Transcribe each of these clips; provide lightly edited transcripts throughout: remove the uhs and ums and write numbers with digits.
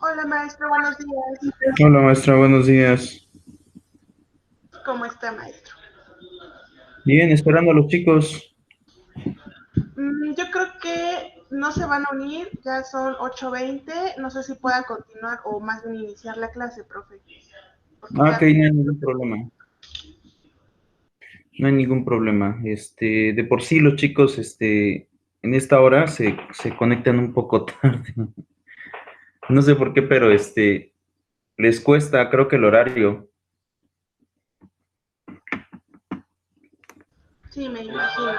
Hola maestro, buenos días. Hola maestra, buenos días. ¿Cómo está maestro? Bien, esperando a los chicos. Yo creo que no se van a unir, ya son 8:20, no sé si pueda continuar o más bien iniciar la clase, profe, porque Ah, ok, ya... no hay ningún problema. No hay ningún problema. De por sí los chicos, en esta hora se conectan un poco tarde. No sé por qué, pero les cuesta, creo que el horario. Sí, me imagino.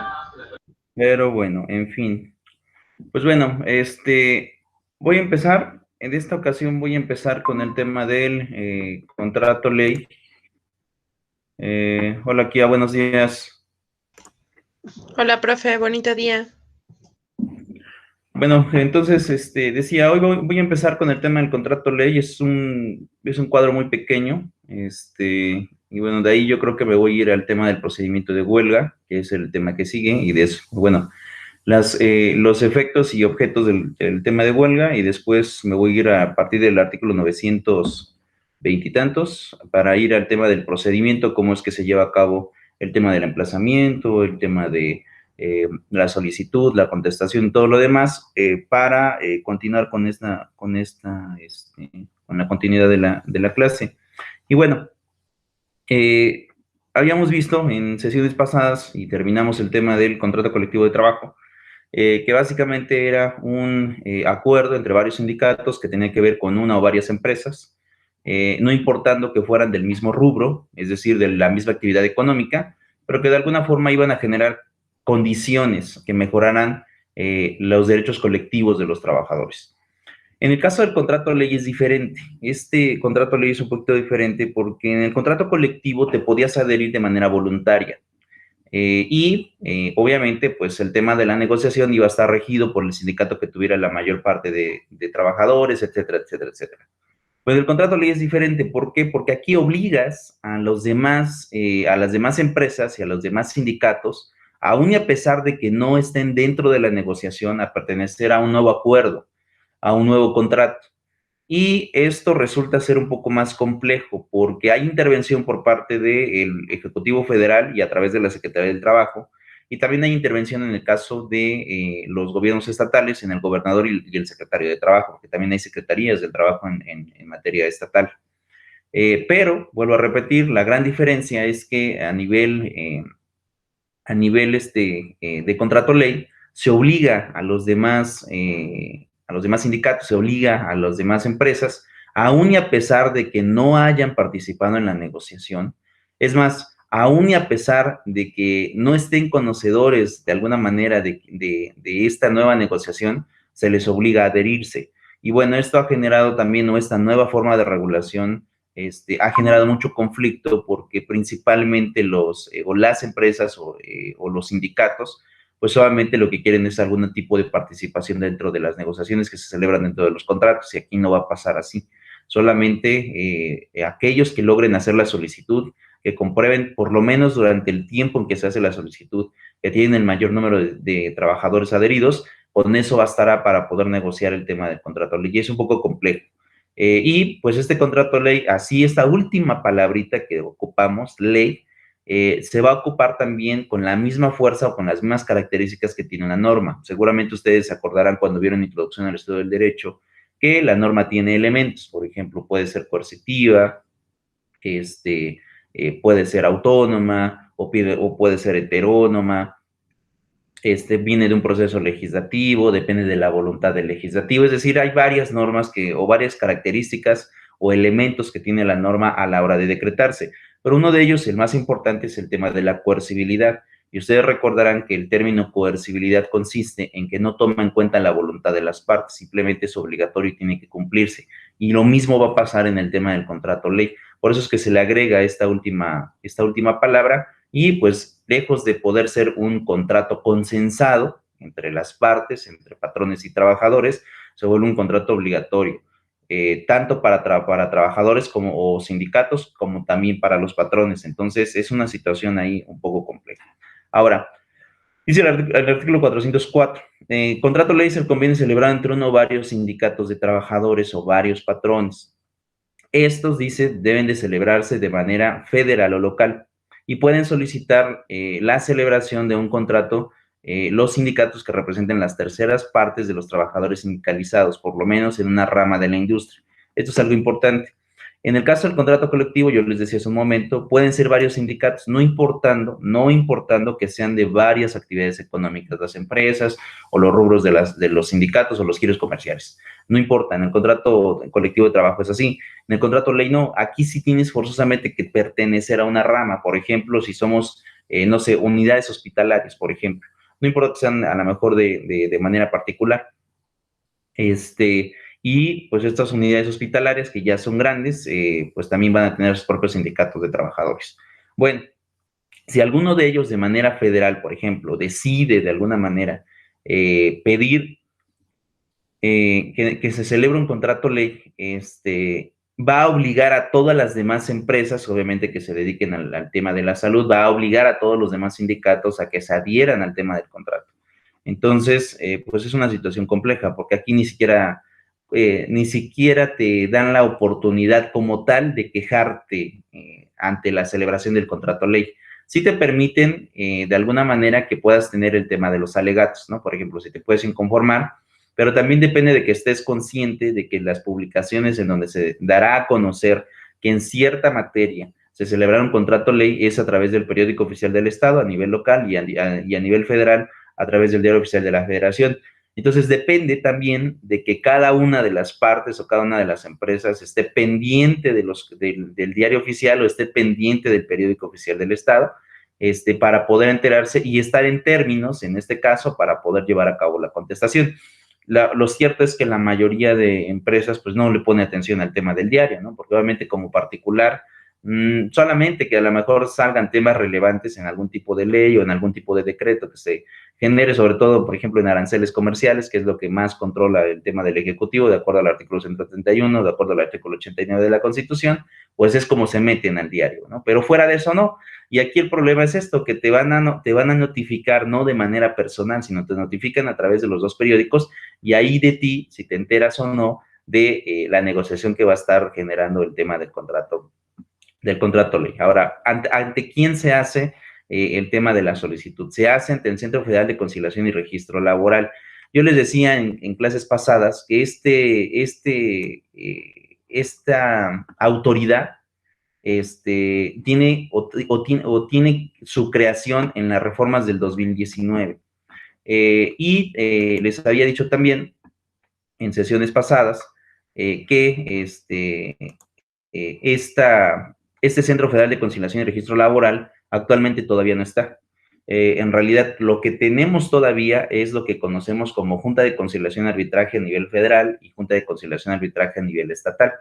Pero bueno, en fin. Pues bueno, voy a empezar. En esta ocasión voy a empezar con el tema del contrato ley. Hola, Kia, buenos días. Hola, profe, bonito día. Bueno, entonces, decía, hoy voy a empezar con el tema del contrato ley, es un cuadro muy pequeño, y bueno, de ahí yo creo que me voy a ir al tema del procedimiento de huelga, que es el tema que sigue, y de eso, bueno, los efectos y objetos del tema de huelga, y después me voy a ir a partir del artículo 920 y tantos, para ir al tema del procedimiento, cómo es que se lleva a cabo el tema del emplazamiento, el tema de la solicitud, la contestación y todo lo demás, para continuar con la continuidad de la clase. Y bueno, eh, habíamos visto en sesiones pasadas y terminamos el tema del contrato colectivo de trabajo, que básicamente era un acuerdo entre varios sindicatos que tenía que ver con una o varias empresas, no importando que fueran del mismo rubro, es decir, de la misma actividad económica, pero que de alguna forma iban a generar condiciones que mejoraran los derechos colectivos de los trabajadores. En el caso del contrato de ley es diferente. Este contrato de ley es un poquito diferente porque en el contrato colectivo te podías adherir de manera voluntaria. Obviamente, pues el tema de la negociación iba a estar regido por el sindicato que tuviera la mayor parte de trabajadores, etcétera, etcétera, etcétera. Pues el contrato de ley es diferente. ¿Por qué? Porque aquí obligas a los demás, a las demás empresas y a los demás sindicatos, aún y a pesar de que no estén dentro de la negociación, a pertenecer a un nuevo acuerdo, a un nuevo contrato. Y esto resulta ser un poco más complejo porque hay intervención por parte del Ejecutivo Federal y a través de la Secretaría del Trabajo, y también hay intervención en el caso de los gobiernos estatales, en el gobernador y el secretario de Trabajo, que también hay secretarías del trabajo en materia estatal. Pero, vuelvo a repetir, la gran diferencia es que a nivel de contrato ley, se obliga a los demás sindicatos, se obliga a las demás empresas, aún y a pesar de que no hayan participado en la negociación, es más, aún y a pesar de que no estén conocedores de alguna manera de esta nueva negociación, se les obliga a adherirse. Y bueno, esto ha generado también, ¿no?, esta nueva forma de regulación ha generado mucho conflicto porque principalmente o las empresas o los sindicatos, pues solamente lo que quieren es algún tipo de participación dentro de las negociaciones que se celebran dentro de los contratos, y aquí no va a pasar así. Solamente aquellos que logren hacer la solicitud, que comprueben por lo menos durante el tiempo en que se hace la solicitud, que tienen el mayor número de trabajadores adheridos, con eso bastará para poder negociar el tema del contrato. Y es un poco complejo. Y pues este contrato ley, así esta última palabrita que ocupamos, ley, se va a ocupar también con la misma fuerza o con las mismas características que tiene una norma. Seguramente ustedes se acordarán cuando vieron Introducción al Estudio del Derecho que la norma tiene elementos, por ejemplo, puede ser coercitiva, puede ser autónoma o puede ser heterónoma, viene de un proceso legislativo, depende de la voluntad del legislativo, es decir, hay varias normas o varias características o elementos que tiene la norma a la hora de decretarse, pero uno de ellos, el más importante, es el tema de la coercibilidad, y ustedes recordarán que el término coercibilidad consiste en que no toma en cuenta la voluntad de las partes, simplemente es obligatorio y tiene que cumplirse, y lo mismo va a pasar en el tema del contrato ley, por eso es que se le agrega esta última palabra, y pues lejos de poder ser un contrato consensado entre las partes, entre patrones y trabajadores, se vuelve un contrato obligatorio, tanto para trabajadores o sindicatos, como también para los patrones. Entonces, es una situación ahí un poco compleja. Ahora, dice el artículo 404, Contrato ley es el convenio celebrado entre uno o varios sindicatos de trabajadores o varios patrones. Estos, dice, deben de celebrarse de manera federal o local y pueden solicitar la celebración de un contrato los sindicatos que representen las terceras partes de los trabajadores sindicalizados, por lo menos en una rama de la industria. Esto es algo importante. En el caso del contrato colectivo, yo les decía hace un momento, pueden ser varios sindicatos, no importando que sean de varias actividades económicas, las empresas o los rubros de los sindicatos o los giros comerciales. No importa, en el contrato colectivo de trabajo es así. En el contrato ley no, aquí sí tienes forzosamente que pertenecer a una rama. Por ejemplo, si somos, no sé, unidades hospitalarias, por ejemplo. No importa que sean a lo mejor de manera particular. Y pues estas unidades hospitalarias que ya son grandes, pues también van a tener sus propios sindicatos de trabajadores. Bueno, si alguno de ellos de manera federal, por ejemplo, decide de alguna manera pedir que se celebre un contrato ley, va a obligar a todas las demás empresas, obviamente que se dediquen al tema de la salud, va a obligar a todos los demás sindicatos a que se adhieran al tema del contrato. Entonces, pues es una situación compleja, porque aquí ni siquiera te dan la oportunidad como tal de quejarte ante la celebración del contrato ley. Sí te permiten, de alguna manera, que puedas tener el tema de los alegatos, ¿no? Por ejemplo, si te puedes inconformar, pero también depende de que estés consciente de que las publicaciones en donde se dará a conocer que en cierta materia se celebrará un contrato ley es a través del periódico oficial del Estado a nivel local y a nivel federal a través del diario oficial de la Federación. Entonces depende también de que cada una de las partes o cada una de las empresas esté pendiente del diario oficial o esté pendiente del periódico oficial del Estado, para poder enterarse y estar en términos, en este caso, para poder llevar a cabo la contestación. Lo cierto es que la mayoría de empresas pues no le pone atención al tema del diario, ¿no? Porque obviamente como particular, solamente que a lo mejor salgan temas relevantes en algún tipo de ley o en algún tipo de decreto que se genere, sobre todo, por ejemplo, en aranceles comerciales, que es lo que más controla el tema del Ejecutivo, de acuerdo al artículo 131, de acuerdo al artículo 89 de la Constitución, pues es como se meten al diario, ¿no? Pero fuera de eso no. Y aquí el problema es esto, que te van a notificar no de manera personal, sino te notifican a través de los dos periódicos y ahí de ti, si te enteras o no, de la negociación que va a estar generando el tema del contrato ley. Ahora, ¿ante quién se hace el tema de la solicitud? Se hace ante el Centro Federal de Conciliación y Registro Laboral. Yo les decía en clases pasadas que esta autoridad tiene su creación en las reformas del 2019. Les había dicho también en sesiones pasadas que este Centro Federal de Conciliación y Registro Laboral actualmente todavía no está. En realidad, lo que tenemos todavía es lo que conocemos como Junta de Conciliación y Arbitraje a nivel federal y Junta de Conciliación y Arbitraje a nivel estatal.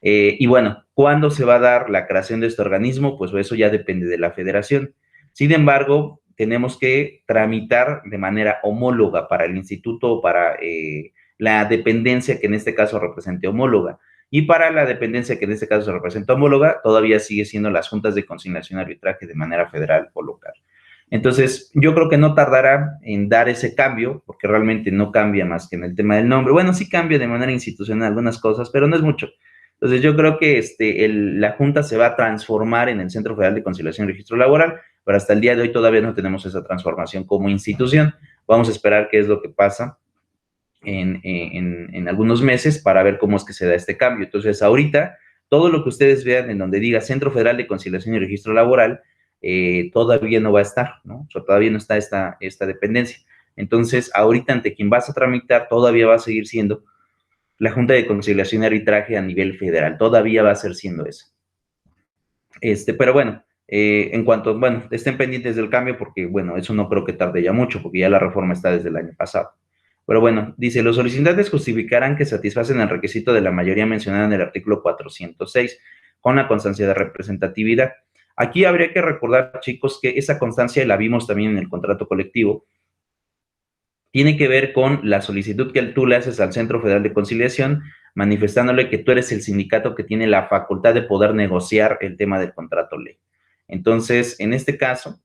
Y bueno, ¿cuándo se va a dar la creación de este organismo? Pues eso ya depende de la federación. Sin embargo, tenemos que tramitar de manera homóloga para el instituto o para la dependencia que en este caso represente homóloga. Y para la dependencia que en este caso se representa homóloga, todavía sigue siendo las juntas de conciliación y arbitraje de manera federal o local. Entonces, yo creo que no tardará en dar ese cambio, porque realmente no cambia más que en el tema del nombre. Bueno, sí cambia de manera institucional algunas cosas, pero no es mucho. Entonces, yo creo que la Junta se va a transformar en el Centro Federal de Conciliación y Registro Laboral, pero hasta el día de hoy todavía no tenemos esa transformación como institución. Vamos a esperar qué es lo que pasa en algunos meses para ver cómo es que se da este cambio. Entonces, ahorita, todo lo que ustedes vean en donde diga Centro Federal de Conciliación y Registro Laboral, todavía no va a estar, ¿no? O sea, todavía no está esta dependencia. Entonces, ahorita ante quien vas a tramitar todavía va a seguir siendo la Junta de Conciliación y Arbitraje a nivel federal, todavía va a ser siendo eso. Pero bueno, en cuanto, bueno, estén pendientes del cambio porque, bueno, eso no creo que tarde ya mucho porque ya la reforma está desde el año pasado. Pero bueno, dice, los solicitantes justificarán que satisfacen el requisito de la mayoría mencionada en el artículo 406 con la constancia de representatividad. Aquí habría que recordar, chicos, que esa constancia la vimos también en el contrato colectivo. Tiene que ver con la solicitud que tú le haces al Centro Federal de Conciliación, manifestándole que tú eres el sindicato que tiene la facultad de poder negociar el tema del contrato ley. Entonces, en este caso,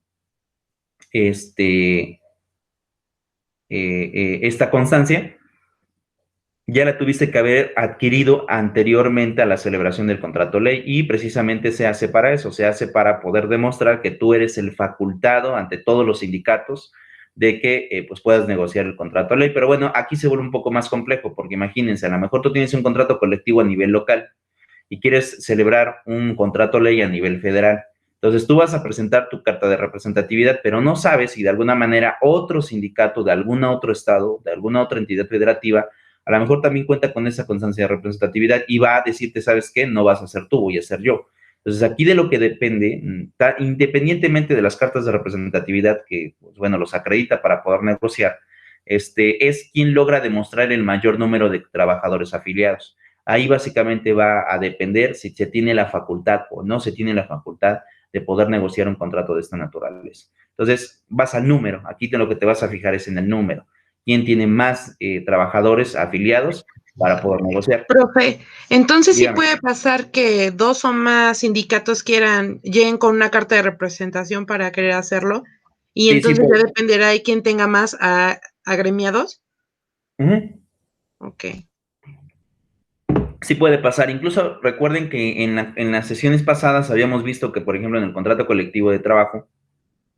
esta constancia, ya la tuviste que haber adquirido anteriormente a la celebración del contrato ley, y precisamente se hace para eso, se hace para poder demostrar que tú eres el facultado ante todos los sindicatos de que pues puedas negociar el contrato ley. Pero bueno, aquí se vuelve un poco más complejo, porque imagínense, a lo mejor tú tienes un contrato colectivo a nivel local y quieres celebrar un contrato ley a nivel federal. Entonces tú vas a presentar tu carta de representatividad, pero no sabes si de alguna manera otro sindicato de algún otro estado, de alguna otra entidad federativa, a lo mejor también cuenta con esa constancia de representatividad y va a decirte, ¿sabes qué? No vas a ser tú, voy a ser yo. Entonces, aquí de lo que depende, independientemente de las cartas de representatividad que, pues, bueno, los acredita para poder negociar, es quien logra demostrar el mayor número de trabajadores afiliados. Ahí básicamente va a depender si se tiene la facultad o no se tiene la facultad de poder negociar un contrato de esta naturaleza. Entonces, vas al número. Aquí lo que te vas a fijar es en el número. ¿Quién tiene más trabajadores afiliados para poder negociar? Profe, entonces sí Dígame. puede pasar que 2 o más sindicatos lleguen con una carta de representación para querer hacerlo, y Sí, entonces puede. ya dependerá de quién tenga más agremiados. Ok. Sí puede pasar. Incluso recuerden que en las sesiones pasadas habíamos visto que, por ejemplo, en el contrato colectivo de trabajo,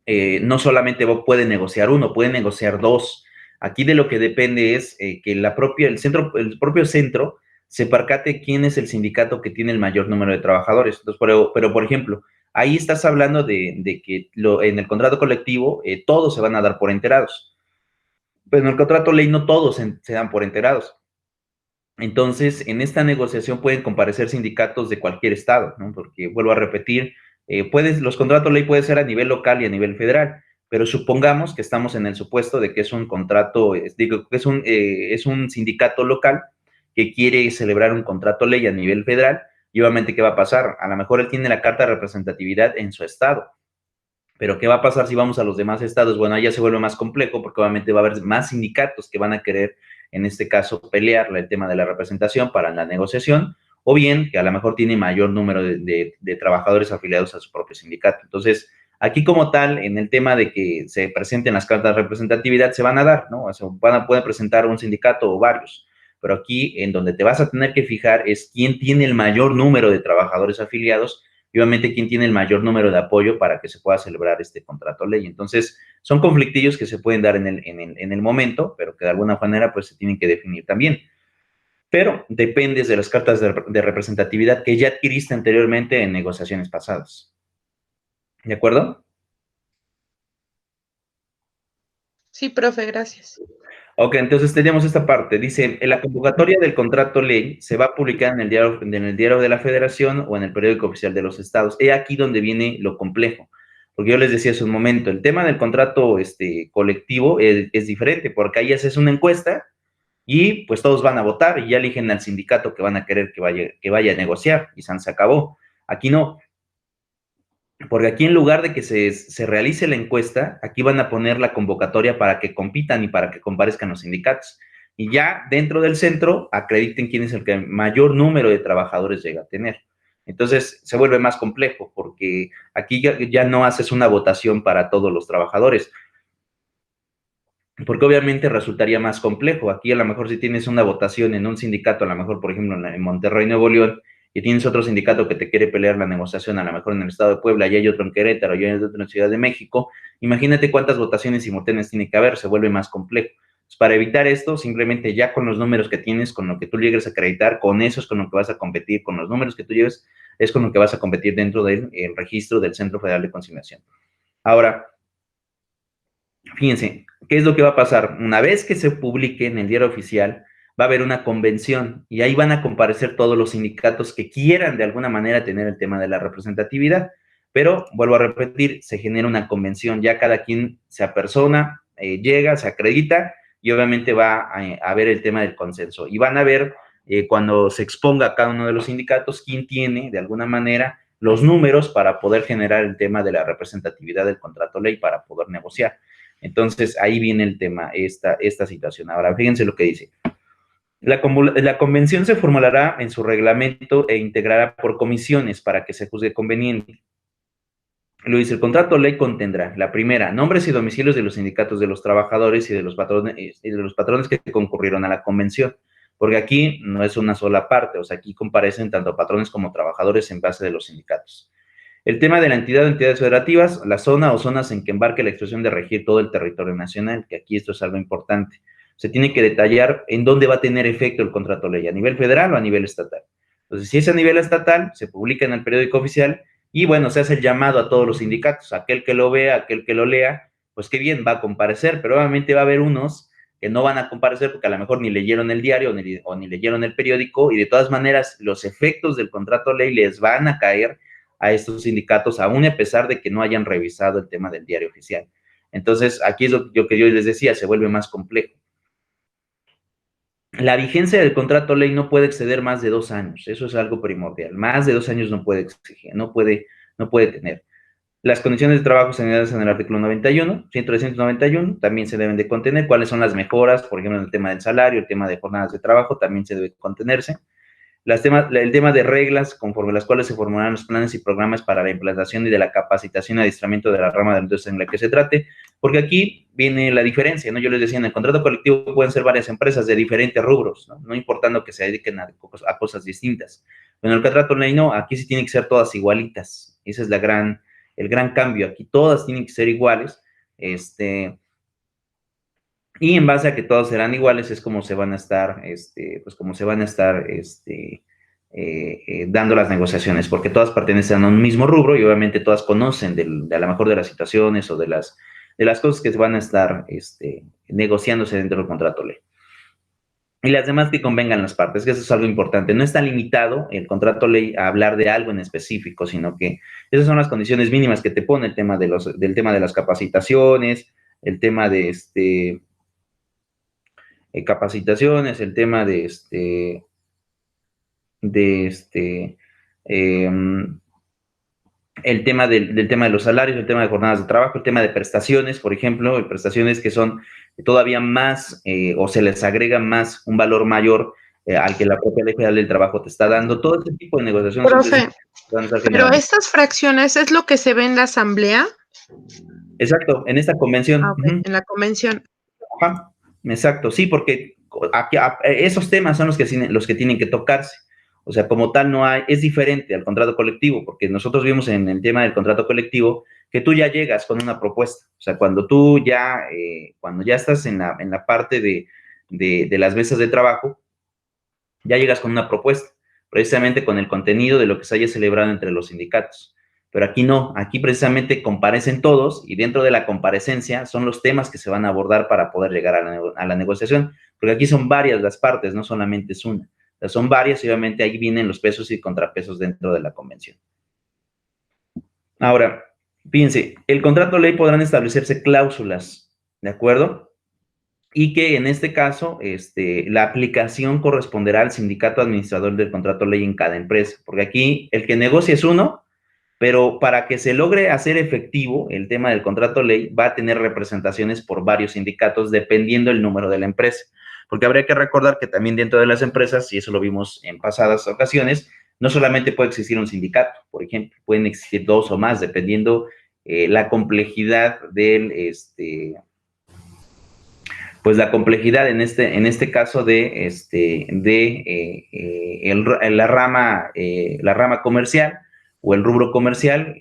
no solamente puede negociar uno, puede negociar dos. Aquí de lo que depende es que el propio centro se percate quién es el sindicato que tiene el mayor número de trabajadores. Entonces, pero por ejemplo, ahí estás hablando de que en el contrato colectivo todos se van a dar por enterados. Pero en el contrato ley no todos se dan por enterados. Entonces, en esta negociación pueden comparecer sindicatos de cualquier estado, ¿no? Porque, vuelvo a repetir, los contratos ley pueden ser a nivel local y a nivel federal, pero supongamos que estamos en el supuesto de que es un contrato, digo, que es un sindicato local que quiere celebrar un contrato ley a nivel federal, y obviamente, ¿qué va a pasar? A lo mejor él tiene la carta de representatividad en su estado, pero ¿qué va a pasar si vamos a los demás estados? Bueno, ahí ya se vuelve más complejo, porque obviamente va a haber más sindicatos que van a querer, en este caso, pelear el tema de la representación para la negociación, o bien que a lo mejor tiene mayor número de trabajadores afiliados a su propio sindicato. Entonces, aquí como tal, en el tema de que se presenten las cartas de representatividad, se van a dar, ¿no? O sea, pueden presentar un sindicato o varios, pero aquí en donde te vas a tener que fijar es quién tiene el mayor número de trabajadores afiliados, y obviamente quién tiene el mayor número de apoyo para que se pueda celebrar este contrato ley. Entonces, son conflictillos que se pueden dar en el momento, pero que de alguna manera pues se tienen que definir también. Pero dependes de las cartas de representatividad que ya adquiriste anteriormente en negociaciones pasadas. ¿De acuerdo? Sí, profe, gracias. Ok, entonces tenemos esta parte. Dice, la convocatoria del contrato ley se va a publicar en el diario de la Federación o en el periódico oficial de los estados. He aquí donde viene lo complejo, porque yo les decía hace un momento, el tema del contrato colectivo es diferente, porque ahí haces una encuesta y pues todos van a votar y ya eligen al sindicato que van a querer que vaya a negociar y se acabó. Aquí no, porque aquí en lugar de que se realice la encuesta, aquí van a poner la convocatoria para que compitan y para que comparezcan los sindicatos. Y ya dentro del centro acrediten quién es el que mayor número de trabajadores llega a tener. Entonces se vuelve más complejo porque aquí ya no haces una votación para todos los trabajadores, porque obviamente resultaría más complejo. Aquí a lo mejor si tienes una votación en un sindicato, a lo mejor por ejemplo en Monterrey, Nuevo León, y tienes otro sindicato que te quiere pelear la negociación, a lo mejor en el estado de Puebla, y hay otro en Querétaro, y hay otro en Ciudad de México, imagínate cuántas votaciones simultáneas tiene que haber, se vuelve más complejo. Pues para evitar esto, simplemente ya con los números que tienes, con lo que tú llegues a acreditar, con eso es con lo que vas a competir, con los números que tú lleves, es con lo que vas a competir dentro del registro del Centro Federal de Conciliación. Ahora, fíjense, ¿qué es lo que va a pasar? Una vez que se publique en el diario oficial, va a haber una convención y ahí van a comparecer todos los sindicatos que quieran de alguna manera tener el tema de la representatividad. Pero, vuelvo a repetir, se genera una convención, ya cada quien se apersona, llega, se acredita y obviamente va a ver el tema del consenso. Y van a ver cuando se exponga a cada uno de los sindicatos quién tiene de alguna manera los números para poder generar el tema de la representatividad del contrato ley para poder negociar. Entonces, ahí viene el tema, esta situación. Ahora, fíjense lo que dice. La convención se formulará en su reglamento e integrará por comisiones para que se juzgue conveniente. Lo dice, el contrato ley contendrá, la primera, nombres y domicilios de los sindicatos de los trabajadores y de los patrones que concurrieron a la convención, porque aquí no es una sola parte, o sea, aquí comparecen tanto patrones como trabajadores en base de los sindicatos. El tema de la entidad o entidades federativas, la zona o zonas en que embarque la expresión de regir todo el territorio nacional, que aquí esto es algo importante. Se tiene que detallar en dónde va a tener efecto el contrato ley, a nivel federal o a nivel estatal. Entonces, si es a nivel estatal, se publica en el periódico oficial y, bueno, se hace el llamado a todos los sindicatos, aquel que lo vea, aquel que lo lea, pues qué bien, va a comparecer, pero obviamente va a haber unos que no van a comparecer porque a lo mejor ni leyeron el diario o ni leyeron el periódico y de todas maneras los efectos del contrato ley les van a caer a estos sindicatos, aún a pesar de que no hayan revisado el tema del diario oficial. Entonces, aquí es lo que yo les decía, se vuelve más complejo. La vigencia del contrato ley no puede exceder más de 2 años, eso es algo primordial. Más de 2 años no puede exigir, no puede tener. Las condiciones de trabajo señaladas en el artículo 91, 191, también se deben de contener. ¿Cuáles son las mejoras? Por ejemplo, en el tema del salario, el tema de jornadas de trabajo, también se debe contenerse. El tema de reglas conforme las cuales se formularán los planes y programas para la implantación y de la capacitación y adiestramiento de la rama de la industria en la que se trate, porque aquí viene la diferencia, ¿no? Yo les decía, en el contrato colectivo pueden ser varias empresas de diferentes rubros, ¿no? Importando que se dediquen a cosas distintas. Pero en el contrato ley no, aquí sí tienen que ser todas igualitas. Ese es el gran cambio. Aquí todas tienen que ser iguales, y en base a que todos serán iguales es como se van a estar, dando las negociaciones, porque todas pertenecen a un mismo rubro y obviamente todas conocen de a lo mejor de las situaciones o de las cosas que se van a estar negociándose dentro del contrato ley. Y las demás que convengan las partes, que eso es algo importante. No está limitado el contrato ley a hablar de algo en específico, sino que esas son las condiciones mínimas que te pone el tema del tema de las capacitaciones, el tema de capacitaciones, el tema el tema del tema de los salarios, el tema de jornadas de trabajo, el tema de prestaciones, por ejemplo, prestaciones que son todavía más o se les agrega más un valor mayor al que la propia ley federal del trabajo te está dando. Todo este tipo de negociaciones. Profe, pero estas fracciones es lo que se ve en la asamblea. Exacto, en esta convención. Okay, en la convención. Ajá, exacto, sí, porque aquí, esos temas son los que tienen que tocarse. O sea, como tal, no hay, es diferente al contrato colectivo, porque nosotros vimos en el tema del contrato colectivo que tú ya llegas con una propuesta. O sea, cuando ya estás en la parte de las mesas de trabajo, ya llegas con una propuesta, precisamente con el contenido de lo que se haya celebrado entre los sindicatos. Pero aquí no, aquí precisamente comparecen todos y dentro de la comparecencia son los temas que se van a abordar para poder llegar a la negociación, porque aquí son varias las partes, no solamente es una. O sea, son varias y obviamente ahí vienen los pesos y contrapesos dentro de la convención. Ahora, fíjense, el contrato ley podrán establecerse cláusulas, ¿de acuerdo? Y que en este caso, la aplicación corresponderá al sindicato administrador del contrato ley en cada empresa, porque aquí el que negocia es uno, pero para que se logre hacer efectivo el tema del contrato ley, va a tener representaciones por varios sindicatos dependiendo del número de la empresa. Porque habría que recordar que también dentro de las empresas, y eso lo vimos en pasadas ocasiones, no solamente puede existir un sindicato, por ejemplo, pueden existir 2 o más, dependiendo la complejidad pues la complejidad en este caso de la rama comercial o el rubro comercial,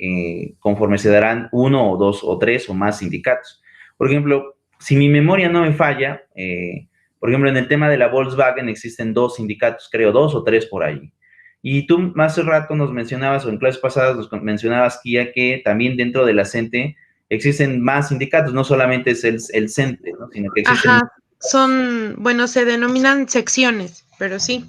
conforme se darán 1 o 2 o 3 o más sindicatos. Por ejemplo, si mi memoria no me falla, por ejemplo, en el tema de la Volkswagen existen 2 sindicatos, creo, 2 o 3 por ahí. Y tú más rato nos mencionabas, o en clases pasadas nos mencionabas, Kia, que también dentro de la CENTE existen más sindicatos, no solamente es el CENTE, ¿no? Sino que existen... Ajá, bueno, se denominan secciones, pero sí.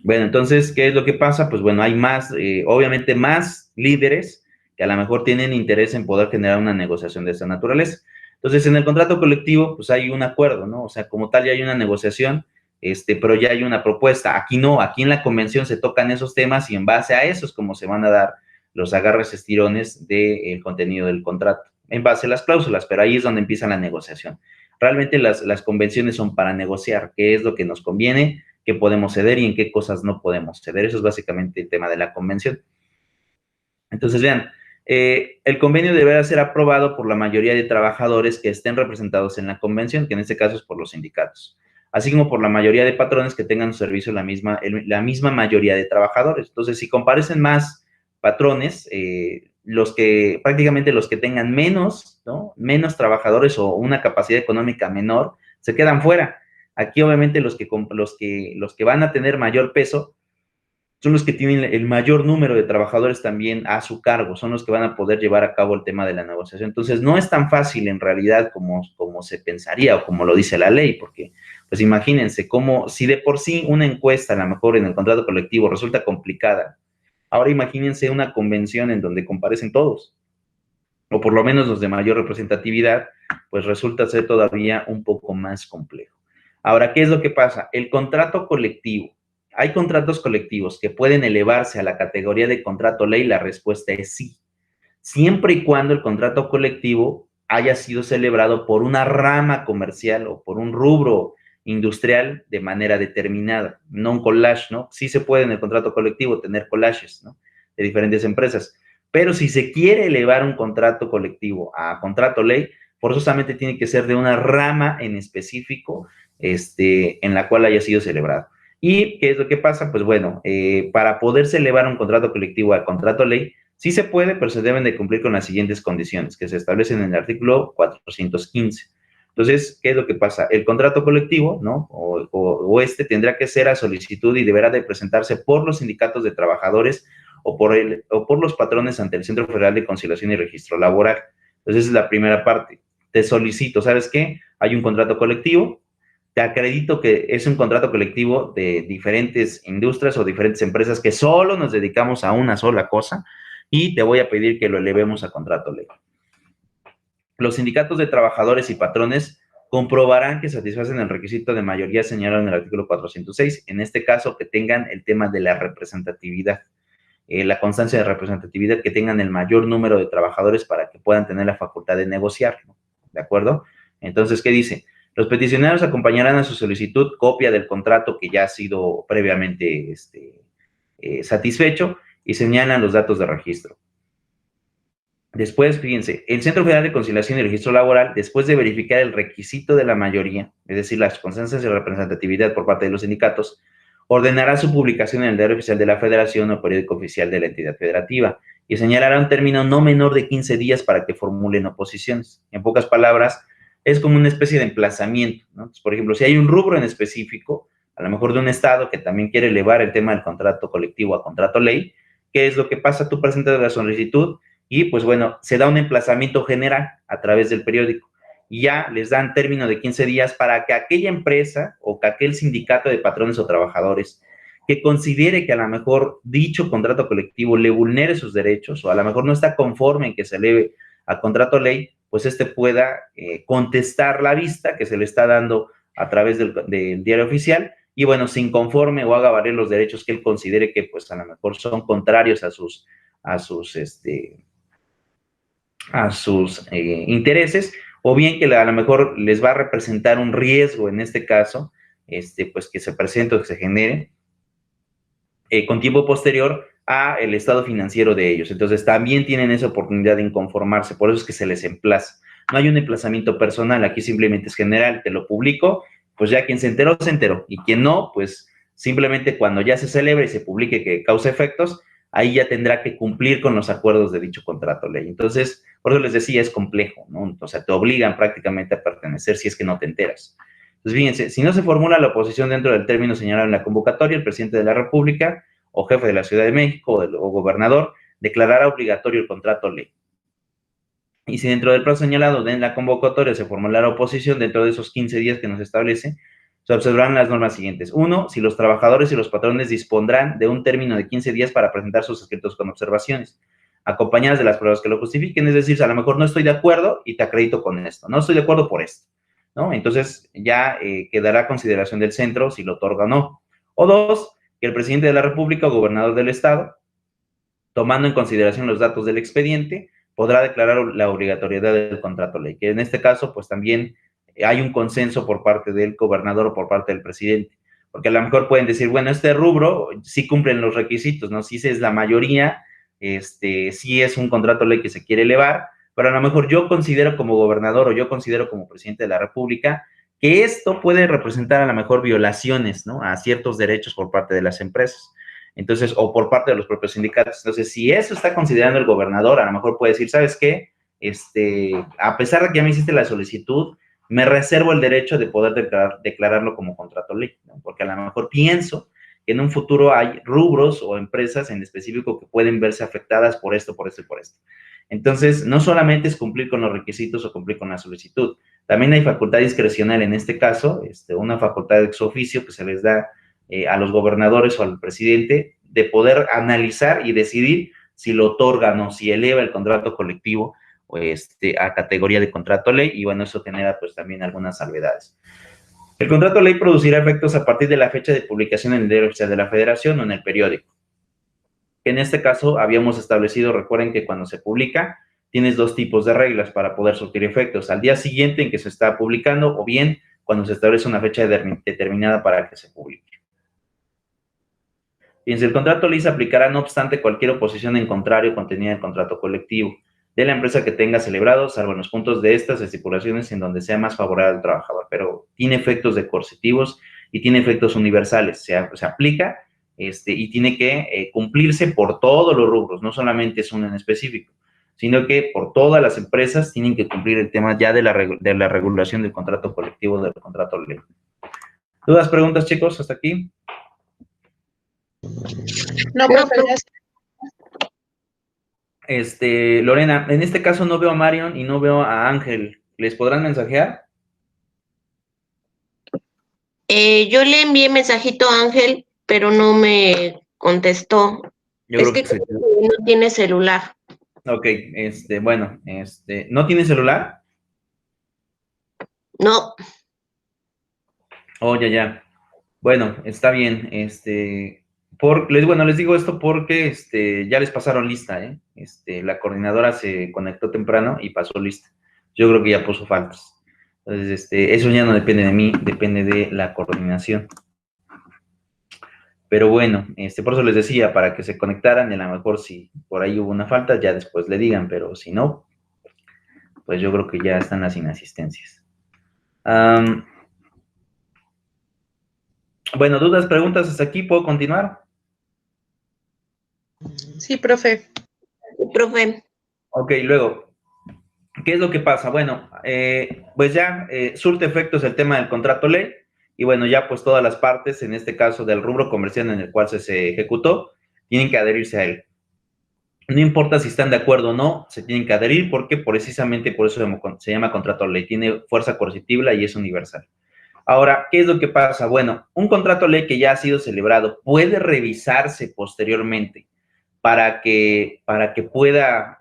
Bueno, entonces, ¿qué es lo que pasa? Pues bueno, hay más, obviamente más líderes que a lo mejor tienen interés en poder generar una negociación de esta naturaleza. Entonces, en el contrato colectivo, pues hay un acuerdo, ¿no? O sea, como tal ya hay una negociación, pero ya hay una propuesta. Aquí no, aquí en la convención se tocan esos temas y en base a eso es como se van a dar los agarres estirones del contenido del contrato, en base a las cláusulas, pero ahí es donde empieza la negociación. Realmente las convenciones son para negociar qué es lo que nos conviene, qué podemos ceder y en qué cosas no podemos ceder. Eso es básicamente el tema de la convención. Entonces, vean, El convenio deberá ser aprobado por la mayoría de trabajadores que estén representados en la convención, que en este caso es por los sindicatos, así como por la mayoría de patrones que tengan su servicio la misma mayoría de trabajadores. Entonces, si comparecen más patrones, prácticamente los que tengan menos, ¿no?, menos trabajadores o una capacidad económica menor, se quedan fuera. Aquí, obviamente, los que van a tener mayor peso son los que tienen el mayor número de trabajadores también a su cargo, son los que van a poder llevar a cabo el tema de la negociación. Entonces, no es tan fácil en realidad como se pensaría o como lo dice la ley, porque, pues imagínense, como si de por sí una encuesta, a lo mejor en el contrato colectivo, resulta complicada, ahora imagínense una convención en donde comparecen todos, o por lo menos los de mayor representatividad, pues resulta ser todavía un poco más complejo. Ahora, ¿qué es lo que pasa? El contrato colectivo. ¿Hay contratos colectivos que pueden elevarse a la categoría de contrato ley? La respuesta es sí, siempre y cuando el contrato colectivo haya sido celebrado por una rama comercial o por un rubro industrial de manera determinada, no un collage, ¿no? Sí se puede en el contrato colectivo tener collages, ¿no?, de diferentes empresas, pero si se quiere elevar un contrato colectivo a contrato ley, forzosamente tiene que ser de una rama en específico, en la cual haya sido celebrado. ¿Y qué es lo que pasa? Pues bueno, para poderse elevar un contrato colectivo a contrato ley, sí se puede, pero se deben de cumplir con las siguientes condiciones que se establecen en el artículo 415. Entonces, ¿qué es lo que pasa? El contrato colectivo, ¿no?, o tendrá que ser a solicitud y deberá de presentarse por los sindicatos de trabajadores o por los patrones ante el Centro Federal de Conciliación y Registro Laboral. Entonces, esa es la primera parte. Te solicito, ¿sabes qué? Hay un contrato colectivo, te acredito que es un contrato colectivo de diferentes industrias o diferentes empresas que solo nos dedicamos a una sola cosa y te voy a pedir que lo elevemos a contrato ley. Los sindicatos de trabajadores y patrones comprobarán que satisfacen el requisito de mayoría señalado en el artículo 406, en este caso que tengan el tema de la representatividad, la constancia de representatividad, que tengan el mayor número de trabajadores para que puedan tener la facultad de negociar, ¿de acuerdo? Entonces, ¿qué dice? Los peticionarios acompañarán a su solicitud copia del contrato que ya ha sido previamente satisfecho y señalan los datos de registro. Después, fíjense, el Centro Federal de Conciliación y Registro Laboral, después de verificar el requisito de la mayoría, es decir, las constancias de representatividad por parte de los sindicatos, ordenará su publicación en el Diario Oficial de la Federación o periódico oficial de la entidad federativa y señalará un término no menor de 15 días para que formulen oposiciones. En pocas palabras, es como una especie de emplazamiento, ¿no? Entonces, por ejemplo, si hay un rubro en específico, a lo mejor de un estado que también quiere elevar el tema del contrato colectivo a contrato ley, ¿qué es lo que pasa? Tú presentas la solicitud y, pues bueno, se da un emplazamiento general a través del periódico y ya les dan término de 15 días para que aquella empresa o que aquel sindicato de patrones o trabajadores que considere que a lo mejor dicho contrato colectivo le vulnere sus derechos o a lo mejor no está conforme en que se eleve a contrato ley, pues pueda contestar la vista que se le está dando a través del diario oficial y, bueno, se inconforme o haga valer los derechos que él considere que, pues, a lo mejor son contrarios a sus intereses, o bien que a lo mejor les va a representar un riesgo, en este caso, pues que se presente o que se genere con tiempo posterior a el estado financiero de ellos. Entonces, también tienen esa oportunidad de inconformarse, por eso es que se les emplaza. No hay un emplazamiento personal, aquí simplemente es general, te lo publico, pues ya quien se enteró, y quien no, pues simplemente cuando ya se celebre y se publique que causa efectos, ahí ya tendrá que cumplir con los acuerdos de dicho contrato ley. Entonces, por eso les decía, es complejo, ¿no? O sea, te obligan prácticamente a pertenecer si es que no te enteras. Entonces, fíjense, si no se formula la oposición dentro del término señalado en la convocatoria, el presidente de la República o jefe de la Ciudad de México o gobernador declarará obligatorio el contrato ley. Y si dentro del plazo señalado en la convocatoria se formulara oposición dentro de esos 15 días que nos establece, se observarán las normas siguientes. 1. Si los trabajadores y los patrones dispondrán de un término de 15 días para presentar sus escritos con observaciones, acompañadas de las pruebas que lo justifiquen. Es decir, a lo mejor no estoy de acuerdo y te acredito con esto. No estoy de acuerdo por esto, ¿no? Entonces, ya quedará a consideración del centro si lo otorga o no. O 2, que el presidente de la República o gobernador del estado, tomando en consideración los datos del expediente, podrá declarar la obligatoriedad del contrato ley, que en este caso, pues también hay un consenso por parte del gobernador o por parte del presidente, porque a lo mejor pueden decir, bueno, este rubro sí cumplen los requisitos, ¿no? Si es la mayoría sí es un contrato ley que se quiere elevar, pero a lo mejor yo considero como gobernador o yo considero como presidente de la República que esto puede representar a lo mejor violaciones, ¿no?, a ciertos derechos por parte de las empresas. Entonces, o por parte de los propios sindicatos. Entonces, si eso está considerando el gobernador, a lo mejor puede decir, ¿sabes qué? A pesar de que ya me hiciste la solicitud, me reservo el derecho de poder declararlo como contrato ley, ¿no? Porque a lo mejor pienso que en un futuro hay rubros o empresas en específico que pueden verse afectadas por esto, por esto y por esto. Entonces, no solamente es cumplir con los requisitos o cumplir con la solicitud, también hay facultad discrecional en este caso, una facultad ex oficio que se les da a los gobernadores o al presidente de poder analizar y decidir si lo otorgan o si eleva el contrato colectivo o a categoría de contrato ley, y bueno, eso genera pues también algunas salvedades. El contrato ley producirá efectos a partir de la fecha de publicación en el Diario Oficial de la Federación o en el periódico. En este caso habíamos establecido, recuerden que cuando se publica, tienes dos tipos de reglas para poder surtir efectos: al día siguiente en que se está publicando, o bien cuando se establece una fecha determinada para que se publique. Fíjense, el contrato ley se aplicará no obstante cualquier oposición en contrario contenida en el contrato colectivo de la empresa que tenga celebrado, salvo en los puntos de estas estipulaciones en donde sea más favorable al trabajador, pero tiene efectos de coercitivos y tiene efectos universales, se aplica y tiene que cumplirse por todos los rubros, no solamente es uno en específico, sino que por todas las empresas tienen que cumplir el tema ya de la regulación del contrato colectivo, del contrato ley. ¿Dudas, preguntas, chicos, hasta aquí? No, profe, ya está. Lorena, en este caso no veo a Marion y no veo a Ángel. ¿Les podrán mensajear? Yo le envié mensajito a Ángel, pero no me contestó. Es que no tiene celular. Ok, bueno, ¿no tiene celular? No. Oh, ya. Bueno, está bien, les digo esto porque, ya les pasaron lista, ¿eh? La coordinadora se conectó temprano y pasó lista. Yo creo que ya puso faltas. Entonces, eso ya no depende de mí, depende de la coordinación. Pero bueno, por eso les decía, para que se conectaran, y a lo mejor si por ahí hubo una falta, ya después le digan, pero si no, pues yo creo que ya están las inasistencias. Bueno, dudas, preguntas hasta aquí, ¿puedo continuar? Sí, profe. Profe. Ok, luego, ¿qué es lo que pasa? Bueno, pues ya surte efectos el tema del contrato ley, y bueno, ya pues todas las partes, en este caso del rubro comercial en el cual se ejecutó, tienen que adherirse a él. No importa si están de acuerdo o no, se tienen que adherir porque precisamente por eso se llama contrato ley, tiene fuerza coercitiva y es universal. Ahora, ¿qué es lo que pasa? Bueno, un contrato ley que ya ha sido celebrado puede revisarse posteriormente para que pueda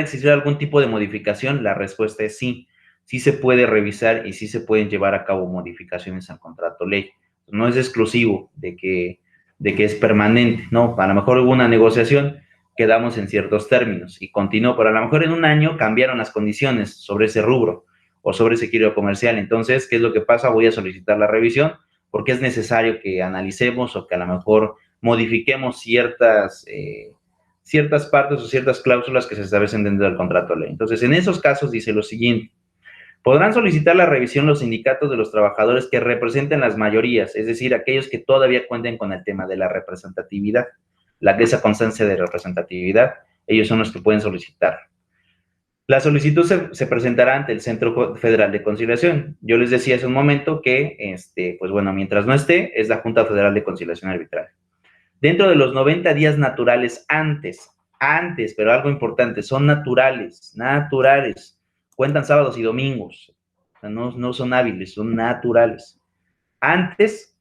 existir algún tipo de modificación. La respuesta es sí. Sí se puede revisar y sí se pueden llevar a cabo modificaciones al contrato ley. No es exclusivo de que es permanente, ¿no? A lo mejor hubo una negociación, quedamos en ciertos términos y continuó, pero a lo mejor en un año cambiaron las condiciones sobre ese rubro o sobre ese giro comercial. Entonces, ¿qué es lo que pasa? Voy a solicitar la revisión porque es necesario que analicemos o que a lo mejor modifiquemos ciertas partes o ciertas cláusulas que se establecen dentro del contrato de ley. Entonces, en esos casos dice lo siguiente: podrán solicitar la revisión los sindicatos de los trabajadores que representen las mayorías, es decir, aquellos que todavía cuenten con el tema de la representatividad, esa constancia de representatividad, ellos son los que pueden solicitar. La solicitud se presentará ante el Centro Federal de Conciliación. Yo les decía hace un momento que, pues bueno, mientras no esté, es la Junta Federal de Conciliación Arbitral. Dentro de los 90 días naturales antes, pero algo importante, son naturales, cuentan sábados y domingos, o sea, no son hábiles, son naturales. Antes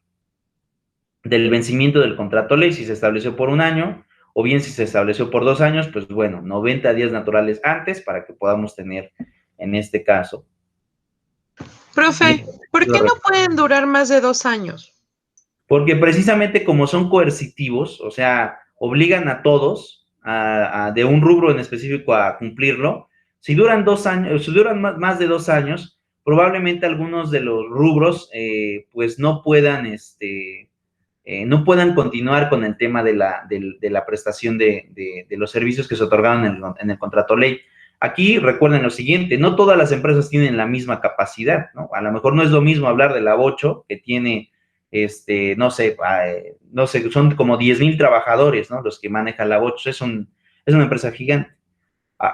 del vencimiento del contrato ley, si se estableció por un año, o bien si se estableció por 2 años, pues bueno, 90 días naturales antes para que podamos tener en este caso. Profe, ¿por qué no pueden durar más de 2 años? Porque precisamente como son coercitivos, o sea, obligan a todos de un rubro en específico a cumplirlo. Si duran 2 años, si duran más de 2 años, probablemente algunos de los rubros pues no puedan no puedan continuar con el tema de la prestación de los servicios que se otorgaron en el contrato ley. Aquí recuerden lo siguiente, no todas las empresas tienen la misma capacidad, ¿no? A lo mejor no es lo mismo hablar de la Bocho, que tiene, no sé, son como 10,000 trabajadores, ¿no? Los que manejan la Bocho, es una empresa gigante.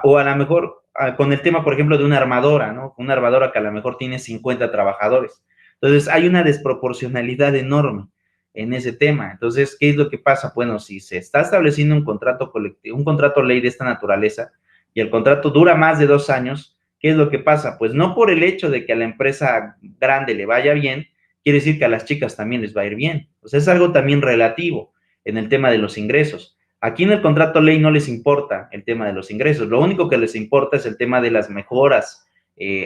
O a lo mejor con el tema, por ejemplo, de una armadora, ¿no? Una armadora que a lo mejor tiene 50 trabajadores. Entonces, hay una desproporcionalidad enorme en ese tema. Entonces, ¿qué es lo que pasa? Bueno, si se está estableciendo un contrato colectivo, un contrato ley de esta naturaleza, y el contrato dura más de 2 años, ¿qué es lo que pasa? Pues no por el hecho de que a la empresa grande le vaya bien, quiere decir que a las chicas también les va a ir bien. O sea, es algo también relativo en el tema de los ingresos. Aquí en el contrato ley no les importa el tema de los ingresos, lo único que les importa es el tema de las mejoras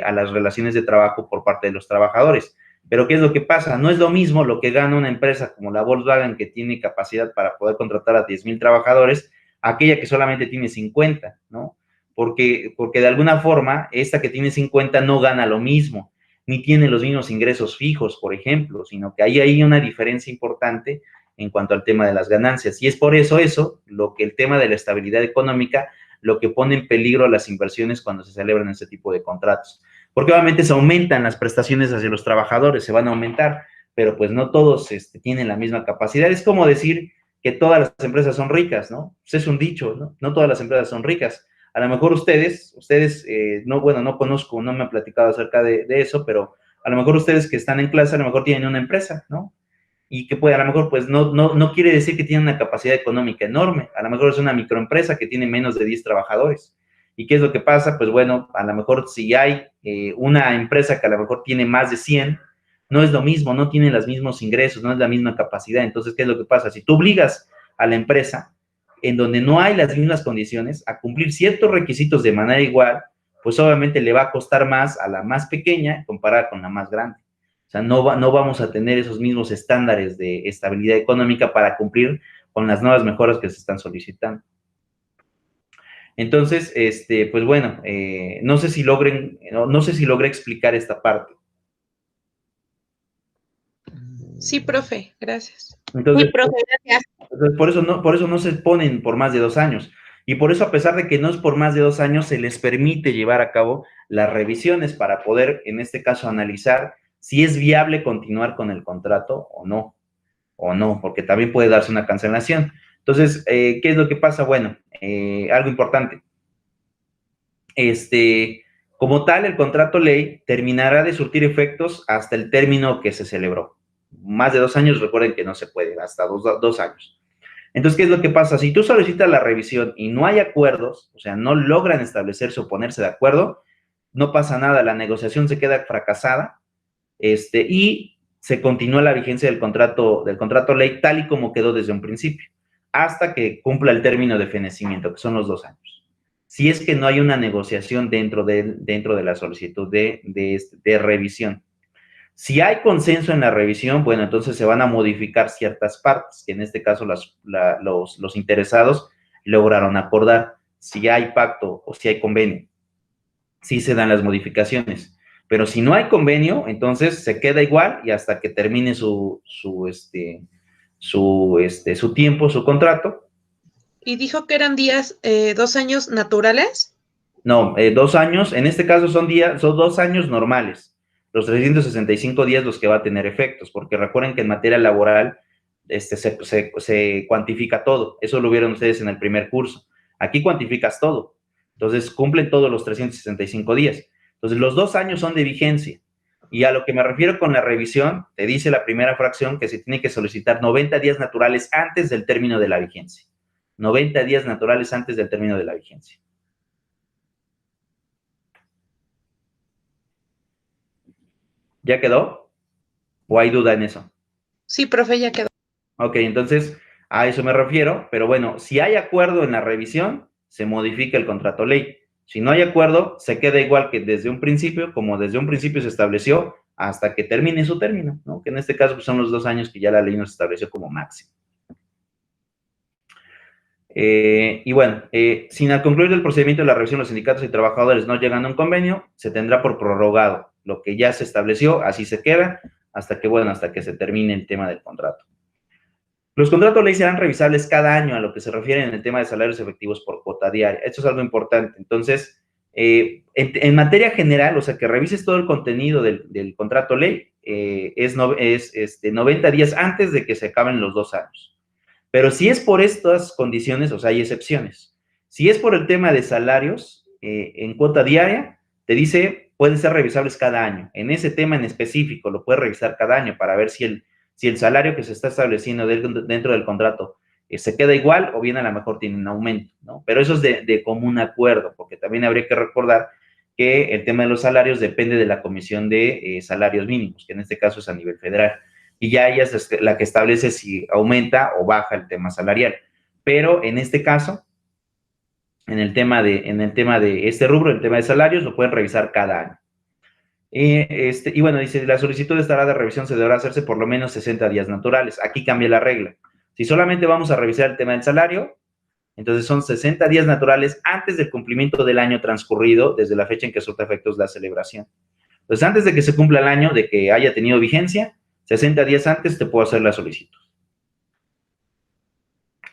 a las relaciones de trabajo por parte de los trabajadores. Pero ¿qué es lo que pasa? No es lo mismo lo que gana una empresa como la Volkswagen, que tiene capacidad para poder contratar a 10,000 trabajadores, aquella que solamente tiene 50, ¿no? Porque de alguna forma, esta que tiene 50 no gana lo mismo, ni tiene los mismos ingresos fijos, por ejemplo, sino que hay una diferencia importante en cuanto al tema de las ganancias. Y es por eso lo que el tema de la estabilidad económica, lo que pone en peligro las inversiones cuando se celebran ese tipo de contratos. Porque obviamente se aumentan las prestaciones hacia los trabajadores, se van a aumentar, pero pues no todos tienen la misma capacidad. Es como decir que todas las empresas son ricas, ¿no? Pues es un dicho, ¿no? No todas las empresas son ricas. A lo mejor ustedes, no conozco, no me han platicado acerca de eso, pero a lo mejor ustedes que están en clase, a lo mejor tienen una empresa, ¿no? Y que puede, a lo mejor, pues no quiere decir que tiene una capacidad económica enorme. A lo mejor es una microempresa que tiene menos de 10 trabajadores. ¿Y qué es lo que pasa? Pues bueno, a lo mejor si hay una empresa que a lo mejor tiene más de 100, no es lo mismo, no tiene los mismos ingresos, no es la misma capacidad. Entonces, ¿qué es lo que pasa? Si tú obligas a la empresa, en donde no hay las mismas condiciones, a cumplir ciertos requisitos de manera igual, pues obviamente le va a costar más a la más pequeña comparada con la más grande. O sea, no vamos a tener esos mismos estándares de estabilidad económica para cumplir con las nuevas mejoras que se están solicitando. Entonces, pues bueno, no sé si logré explicar esta parte. Sí, profe, gracias. Entonces, Sí, profe, gracias. Entonces, por eso no se ponen por más de 2 años. Y por eso, a pesar de que no es por más de 2 años, se les permite llevar a cabo las revisiones para poder, en este caso, analizar si es viable continuar con el contrato o no, porque también puede darse una cancelación. Entonces, ¿qué es lo que pasa? Bueno, algo importante. Como tal, el contrato ley terminará de surtir efectos hasta el término que se celebró. Más de 2 años, recuerden que no se puede, hasta 2 años. Entonces, ¿qué es lo que pasa? Si tú solicitas la revisión y no hay acuerdos, o sea, no logran establecerse o ponerse de acuerdo, no pasa nada, la negociación se queda fracasada, y se continúa la vigencia del contrato ley tal y como quedó desde un principio, hasta que cumpla el término de fenecimiento, que son los 2 años. Si es que no hay una negociación dentro de la solicitud de revisión. Si hay consenso en la revisión, bueno, entonces se van a modificar ciertas partes, que en este caso los interesados lograron acordar. Si hay pacto o si hay convenio, sí se dan las modificaciones. Pero si no hay convenio, entonces se queda igual y hasta que termine su tiempo, su contrato. ¿Y dijo que eran 2 años naturales? No, 2 años, en este caso son 2 años normales. Los 365 días los que va a tener efectos, porque recuerden que en materia laboral se cuantifica todo. Eso lo vieron ustedes en el primer curso. Aquí cuantificas todo. Entonces, cumplen todos los 365 días. Entonces, los 2 años son de vigencia. Y a lo que me refiero con la revisión, te dice la primera fracción que se tiene que solicitar 90 días naturales antes del término de la vigencia. 90 días naturales antes del término de la vigencia. ¿Ya quedó? ¿O hay duda en eso? Sí, profe, ya quedó. Ok, entonces a eso me refiero, pero bueno, si hay acuerdo en la revisión, se modifica el contrato ley. Si no hay acuerdo, se queda igual que desde un principio, como desde un principio se estableció, hasta que termine su término, ¿no? Que en este caso pues, son los 2 años que ya la ley nos estableció como máximo. Y bueno, sin al concluir el procedimiento de la revisión, los sindicatos y trabajadores no llegan a un convenio, se tendrá por prorrogado. Lo que ya se estableció, así se queda, hasta que se termine el tema del contrato. Los contratos ley serán revisables cada año a lo que se refiere en el tema de salarios efectivos por cuota diaria. Esto es algo importante. Entonces, en materia general, o sea, que revises todo el contenido del contrato ley, es 90 días antes de que se acaben los 2 años. Pero si es por estas condiciones, o sea, hay excepciones. Si es por el tema de salarios en cuota diaria, te dice, pueden ser revisables cada año. En ese tema en específico, lo puedes revisar cada año para ver si el salario que se está estableciendo dentro del contrato se queda igual o bien a lo mejor tiene un aumento, ¿no? Pero eso es de común acuerdo, porque también habría que recordar que el tema de los salarios depende de la Comisión de Salarios Mínimos, que en este caso es a nivel federal, y ya ella es la que establece si aumenta o baja el tema salarial. Pero en este caso, en el tema de este rubro, el tema de salarios, lo pueden revisar cada año. Y bueno, dice, la solicitud estará de revisión se deberá hacerse por lo menos 60 días naturales. Aquí cambia la regla. Si solamente vamos a revisar el tema del salario, entonces son 60 días naturales antes del cumplimiento del año transcurrido desde la fecha en que surta efectos la celebración. Entonces, antes de que se cumpla el año de que haya tenido vigencia, 60 días antes te puedo hacer la solicitud.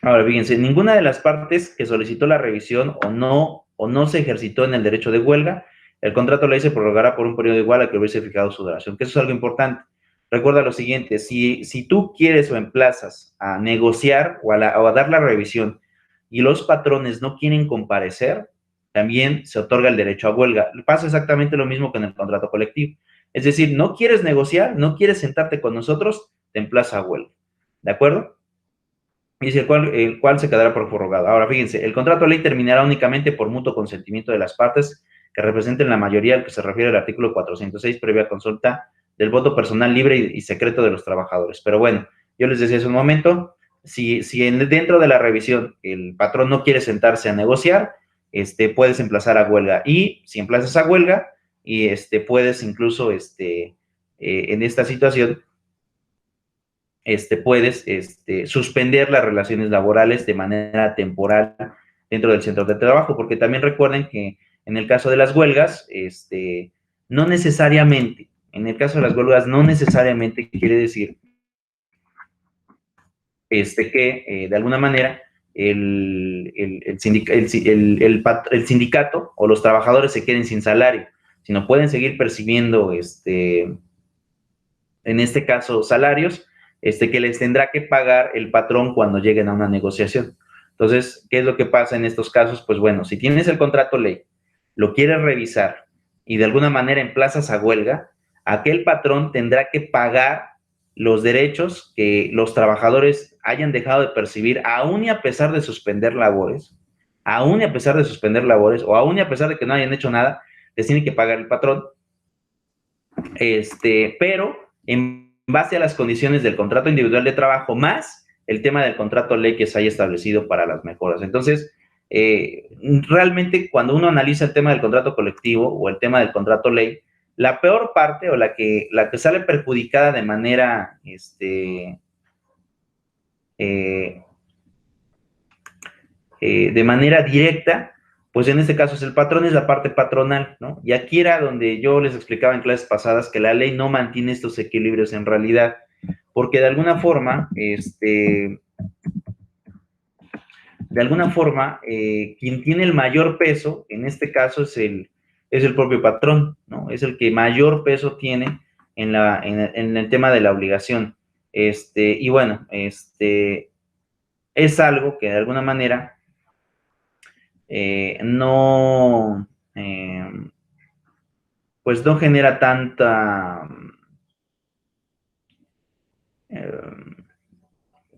Ahora, fíjense, ninguna de las partes que solicitó la revisión o no se ejercitó en el derecho de huelga, el contrato ley se prorrogará por un periodo igual al que hubiese fijado su duración, que eso es algo importante. Recuerda lo siguiente, si tú quieres o emplazas a negociar o a dar la revisión y los patrones no quieren comparecer, también se otorga el derecho a huelga. Pasa exactamente lo mismo que en el contrato colectivo. Es decir, no quieres negociar, no quieres sentarte con nosotros, te emplaza a huelga. ¿De acuerdo? Dice el cual se quedará por prorrogado. Ahora, fíjense, el contrato ley terminará únicamente por mutuo consentimiento de las partes que representen la mayoría al que se refiere el artículo 406, previa consulta del voto personal libre y secreto de los trabajadores. Pero bueno, yo les decía hace un momento, si dentro de la revisión el patrón no quiere sentarse a negociar, puedes emplazar a huelga. Y si emplazas a huelga, puedes incluso, en esta situación, puedes suspender las relaciones laborales de manera temporal dentro del centro de trabajo, porque también recuerden que en el caso de las huelgas, no necesariamente, quiere decir que de alguna manera el sindicato o los trabajadores se queden sin salario, sino pueden seguir percibiendo, en este caso, salarios, que les tendrá que pagar el patrón cuando lleguen a una negociación. Entonces, ¿qué es lo que pasa en estos casos? Pues bueno, si tienes el contrato ley, lo quieres revisar y de alguna manera emplazas a huelga, aquel patrón tendrá que pagar los derechos que los trabajadores hayan dejado de percibir, aún y a pesar de suspender labores, o aún y a pesar de que no hayan hecho nada, les tiene que pagar el patrón, pero en base a las condiciones del contrato individual de trabajo, más el tema del contrato ley que se haya establecido para las mejoras. Entonces, realmente cuando uno analiza el tema del contrato colectivo o el tema del contrato ley, la peor parte o la que sale perjudicada de manera directa, pues en este caso es el patrón, es la parte patronal, ¿no? Y aquí era donde yo les explicaba en clases pasadas que la ley no mantiene estos equilibrios en realidad, porque de alguna forma, quien tiene el mayor peso, en este caso es el propio patrón, ¿no? Es el que mayor peso tiene en el tema de la obligación. Y bueno, es algo que de alguna manera pues no genera tanta,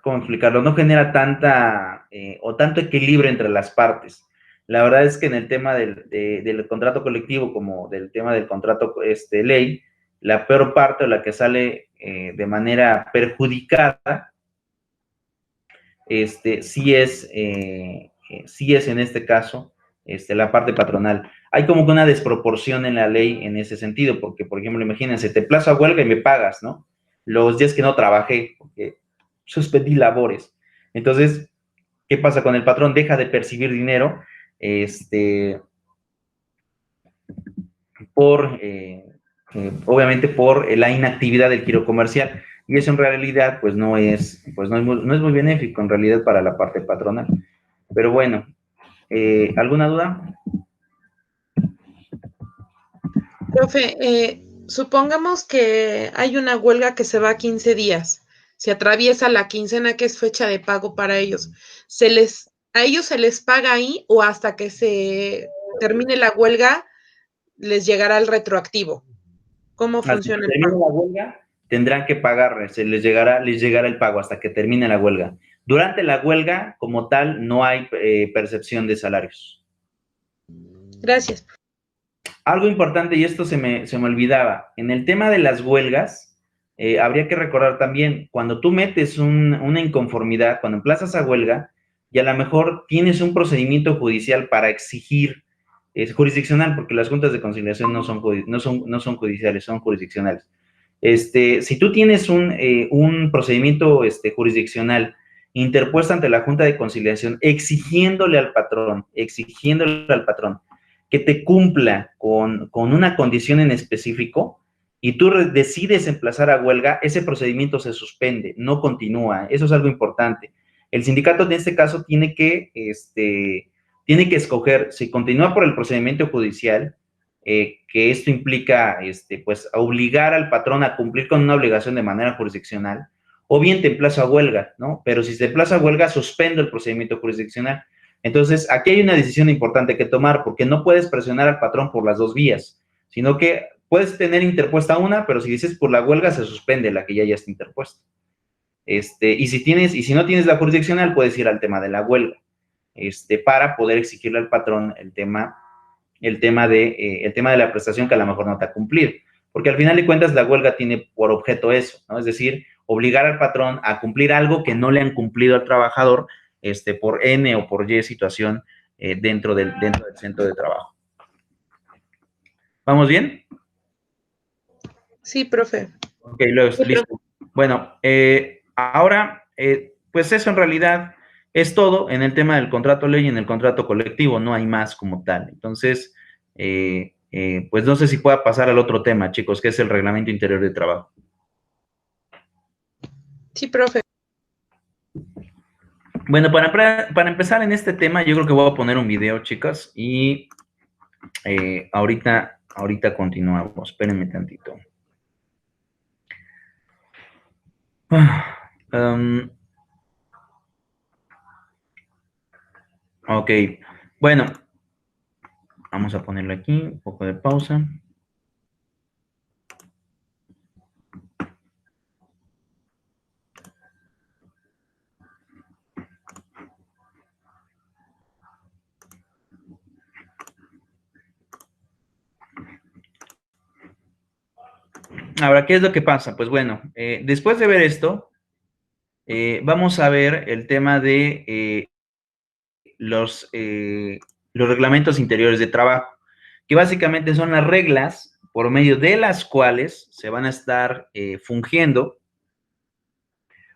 ¿cómo explicarlo? No genera tanta o tanto equilibrio entre las partes. La verdad es que en el tema del contrato colectivo, como del tema del contrato ley, la peor parte o la que sale de manera perjudicada, sí es en este caso la parte patronal. Hay como que una desproporción en la ley en ese sentido, porque, por ejemplo, imagínense, te plazo a huelga y me pagas, ¿no? Los días que no trabajé, porque suspendí labores. Entonces, ¿qué pasa con el patrón? Deja de percibir dinero, obviamente por la inactividad del giro comercial. y eso en realidad pues no es muy benéfico en realidad para la parte patronal. Pero bueno, ¿alguna duda? Profe, supongamos que hay una huelga que se va a 15 días. Se atraviesa la quincena, que es fecha de pago para ellos. ¿A ellos se les paga ahí o hasta que se termine la huelga les llegará el retroactivo? ¿Cómo funciona el termine pago? la huelga, tendrán que pagar, les llegará el pago hasta que termine la huelga. Durante la huelga, como tal, no hay percepción de salarios. Gracias. Algo importante, y esto se me olvidaba, en el tema de las huelgas, habría que recordar también, cuando tú metes una inconformidad, cuando emplazas a huelga, y a lo mejor tienes un procedimiento judicial para exigir, es jurisdiccional, porque las juntas de conciliación no son judiciales, son jurisdiccionales. Si tú tienes un procedimiento jurisdiccional interpuesto ante la Junta de Conciliación, exigiéndole al patrón que te cumpla con una condición en específico y tú decides emplazar a huelga, ese procedimiento se suspende, no continúa. Eso es algo importante. El sindicato en este caso tiene que escoger si continúa por el procedimiento judicial, que esto implica pues obligar al patrón a cumplir con una obligación de manera jurisdiccional, o bien te emplazo a huelga, ¿no? Pero si te emplazo a huelga, suspendo el procedimiento jurisdiccional. Entonces, aquí hay una decisión importante que tomar, porque no puedes presionar al patrón por las dos vías, sino que puedes tener interpuesta una, pero si dices por la huelga, se suspende la que ya está interpuesta. Y si no tienes la jurisdiccional, puedes ir al tema de la huelga, para poder exigirle al patrón el tema de la prestación que a lo mejor no te ha cumplido. Porque al final de cuentas, la huelga tiene por objeto eso, ¿no? Es decir, obligar al patrón a cumplir algo que no le han cumplido al trabajador, por N o por Y situación dentro del centro de trabajo. ¿Vamos bien? Sí, profe. Ok, listo. Bueno, ahora, pues eso en realidad es todo en el tema del contrato ley y en el contrato colectivo, no hay más como tal. Entonces, pues no sé si pueda pasar al otro tema, chicos, que es el reglamento interior de trabajo. Sí, profe. Bueno, para empezar en este tema, yo creo que voy a poner un video, chicas, y ahorita continuamos. Espérenme tantito. Ok, bueno, vamos a ponerle aquí un poco de pausa. Ahora, ¿qué es lo que pasa? Pues bueno, después de ver esto, vamos a ver el tema de los reglamentos interiores de trabajo, que básicamente son las reglas por medio de las cuales se van a estar fungiendo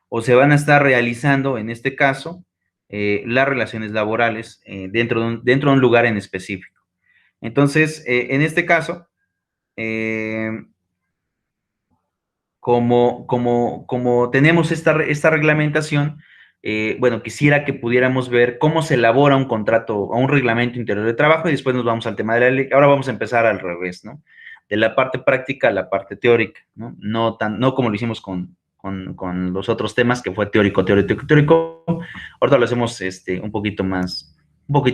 o se van a estar realizando, en este caso, las relaciones laborales dentro de un lugar en específico. Entonces, en este caso, como tenemos esta reglamentación, bueno, quisiera que pudiéramos ver cómo se elabora un contrato o un reglamento interior de trabajo y después nos vamos al tema de la ley. Ahora vamos a empezar al revés, ¿no? De la parte práctica a la parte teórica, ¿no? No como lo hicimos con los otros temas, que fue teórico. Ahorita lo hacemos un poquito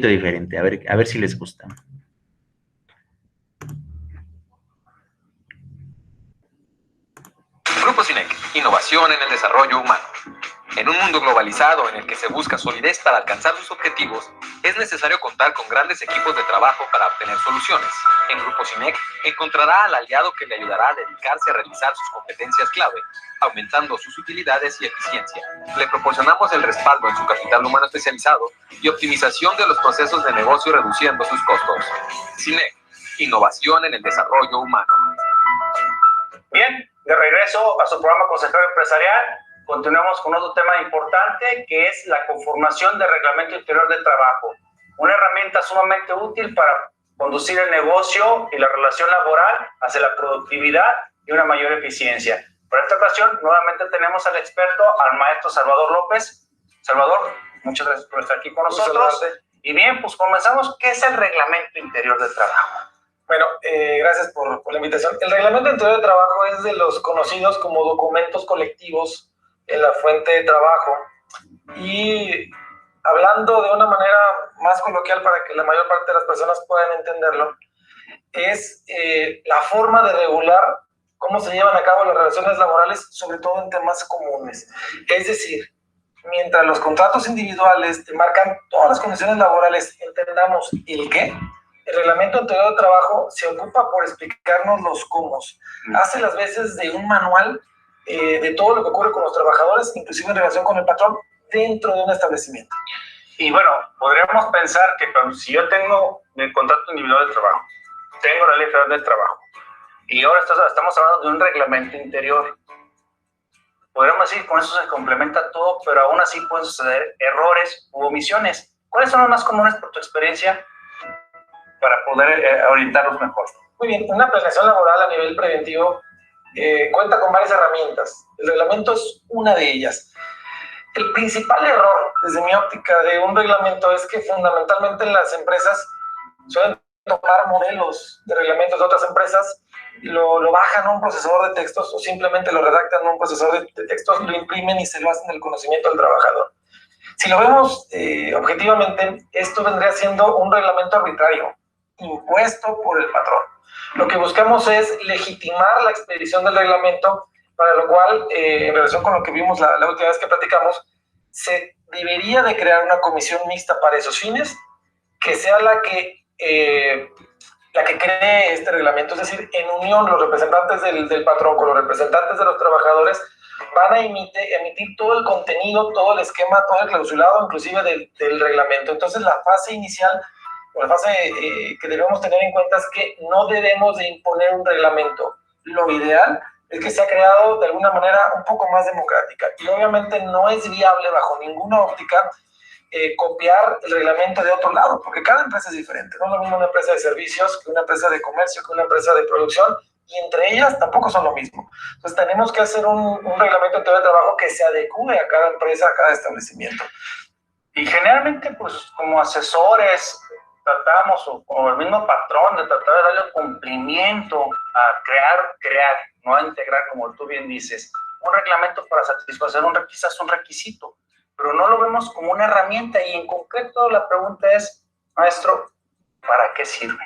diferente, a ver si les gusta. Grupo CINEC, innovación en el desarrollo humano. En un mundo globalizado en el que se busca solidez para alcanzar sus objetivos, es necesario contar con grandes equipos de trabajo para obtener soluciones. En Grupo CINEC encontrará al aliado que le ayudará a dedicarse a realizar sus competencias clave, aumentando sus utilidades y eficiencia. Le proporcionamos el respaldo en su capital humano especializado y optimización de los procesos de negocio reduciendo sus costos. CINEC, innovación en el desarrollo humano. Bien, de regreso a su programa Consejero Empresarial, continuamos con otro tema importante que es la conformación del Reglamento Interior de Trabajo. Una herramienta sumamente útil para conducir el negocio y la relación laboral hacia la productividad y una mayor eficiencia. Para esta ocasión, nuevamente tenemos al experto, al maestro Salvador López. Salvador, muchas gracias por estar aquí con nosotros. Y bien, pues comenzamos. ¿Qué es el reglamento interior de trabajo? Bueno, gracias por la invitación. El reglamento interior de trabajo es de los conocidos como documentos colectivos en la fuente de trabajo. Y hablando de una manera más coloquial para que la mayor parte de las personas puedan entenderlo, es la forma de regular cómo se llevan a cabo las relaciones laborales, sobre todo en temas comunes. Es decir, mientras los contratos individuales te marcan todas las condiciones laborales, entendamos el qué, el reglamento interior de trabajo se ocupa por explicarnos los cómo. Hace las veces de un manual de todo lo que ocurre con los trabajadores, inclusive en relación con el patrón, dentro de un establecimiento. Y bueno, podríamos pensar que si yo tengo mi contrato individual de trabajo, tengo la ley federal del trabajo, y ahora estamos hablando de un reglamento interior, podríamos decir que con eso se complementa todo, pero aún así pueden suceder errores u omisiones. ¿Cuáles son los más comunes por tu experiencia para poder orientarlos mejor? Muy bien, una planeación laboral a nivel preventivo cuenta con varias herramientas. El reglamento es una de ellas. El principal error, desde mi óptica, de un reglamento es que fundamentalmente las empresas suelen tomar modelos de reglamentos de otras empresas, lo bajan a un procesador de textos o simplemente lo redactan en un procesador de textos, lo imprimen y se lo hacen del conocimiento del trabajador. Si lo vemos objetivamente, esto vendría siendo un reglamento arbitrario, impuesto por el patrón. Lo que buscamos es legitimar la expedición del reglamento, para lo cual, en relación con lo que vimos la última vez que platicamos, se debería de crear una comisión mixta para esos fines, que sea la que cree este reglamento. Es decir, en unión los representantes del patrón con los representantes de los trabajadores van a emitir todo el contenido, todo el esquema, todo el clausulado, inclusive del reglamento. Entonces, la fase inicial, o la fase que debemos tener en cuenta es que no debemos de imponer un reglamento. Lo ideal es que se ha creado de alguna manera un poco más democrática. Y obviamente no es viable bajo ninguna óptica copiar el reglamento de otro lado, porque cada empresa es diferente. No es lo mismo una empresa de servicios que una empresa de comercio, que una empresa de producción, y entre ellas tampoco son lo mismo. Entonces tenemos que hacer un reglamento de trabajo que se adecue a cada empresa, a cada establecimiento. Y generalmente, pues como asesores, tratamos, o como el mismo patrón, de tratar de darle cumplimiento a crear, no a integrar, como tú bien dices. Un reglamento para satisfacer quizás un requisito, pero no lo vemos como una herramienta. Y en concreto la pregunta es, maestro, ¿para qué sirve?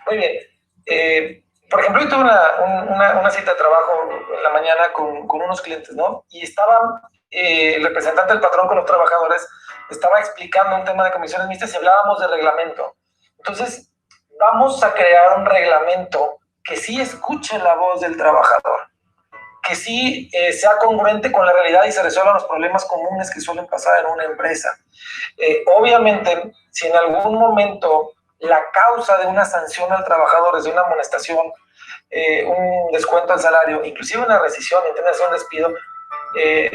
Muy bien. Por ejemplo, yo tuve una cita de trabajo en la mañana con unos clientes, ¿no? Y estaba el representante del patrón con los trabajadores, estaba explicando un tema de comisiones mixtas y hablábamos de reglamento. Entonces, vamos a crear un reglamento que sí escuche la voz del trabajador, que sí sea congruente con la realidad y se resuelvan los problemas comunes que suelen pasar en una empresa. Obviamente, si en algún momento la causa de una sanción al trabajador es de una amonestación, un descuento al salario, inclusive una rescisión, intención de despido,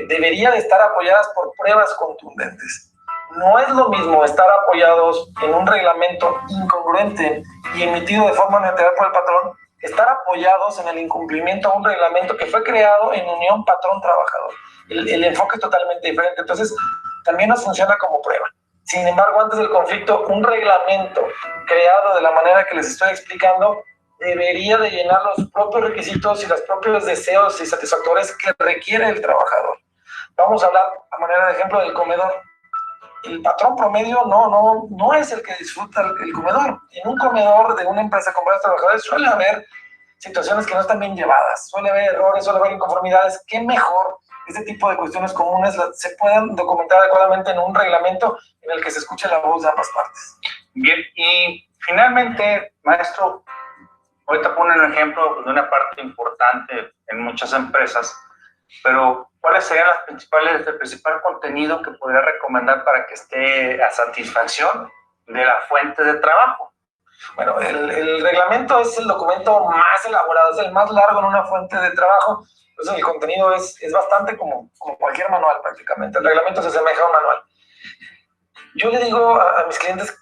debería de estar apoyadas por pruebas contundentes. No es lo mismo estar apoyados en un reglamento incongruente y emitido de forma unilateral por el patrón, que estar apoyados en el incumplimiento de un reglamento que fue creado en unión patrón-trabajador. El enfoque es totalmente diferente. Entonces, también nos funciona como prueba. Sin embargo, antes del conflicto, un reglamento creado de la manera que les estoy explicando debería de llenar los propios requisitos y los propios deseos y satisfactores que requiere el trabajador. Vamos a hablar a manera de ejemplo del comedor. El patrón promedio no es el que disfruta el comedor. En un comedor de una empresa con varios trabajadores suele haber situaciones que no están bien llevadas, suele haber errores, suele haber inconformidades. ¿Qué mejor? Este tipo de cuestiones comunes se puedan documentar adecuadamente en un reglamento en el que se escuche la voz de ambas partes. Bien, y finalmente, maestro, ahorita ponen un ejemplo de una parte importante en muchas empresas, pero ¿cuáles serían el principal contenido que podría recomendar para que esté a satisfacción de la fuente de trabajo? Bueno, el reglamento es el documento más elaborado, es el más largo en una fuente de trabajo. Entonces el contenido es bastante como cualquier manual prácticamente. El reglamento se asemeja a un manual. Yo le digo a mis clientes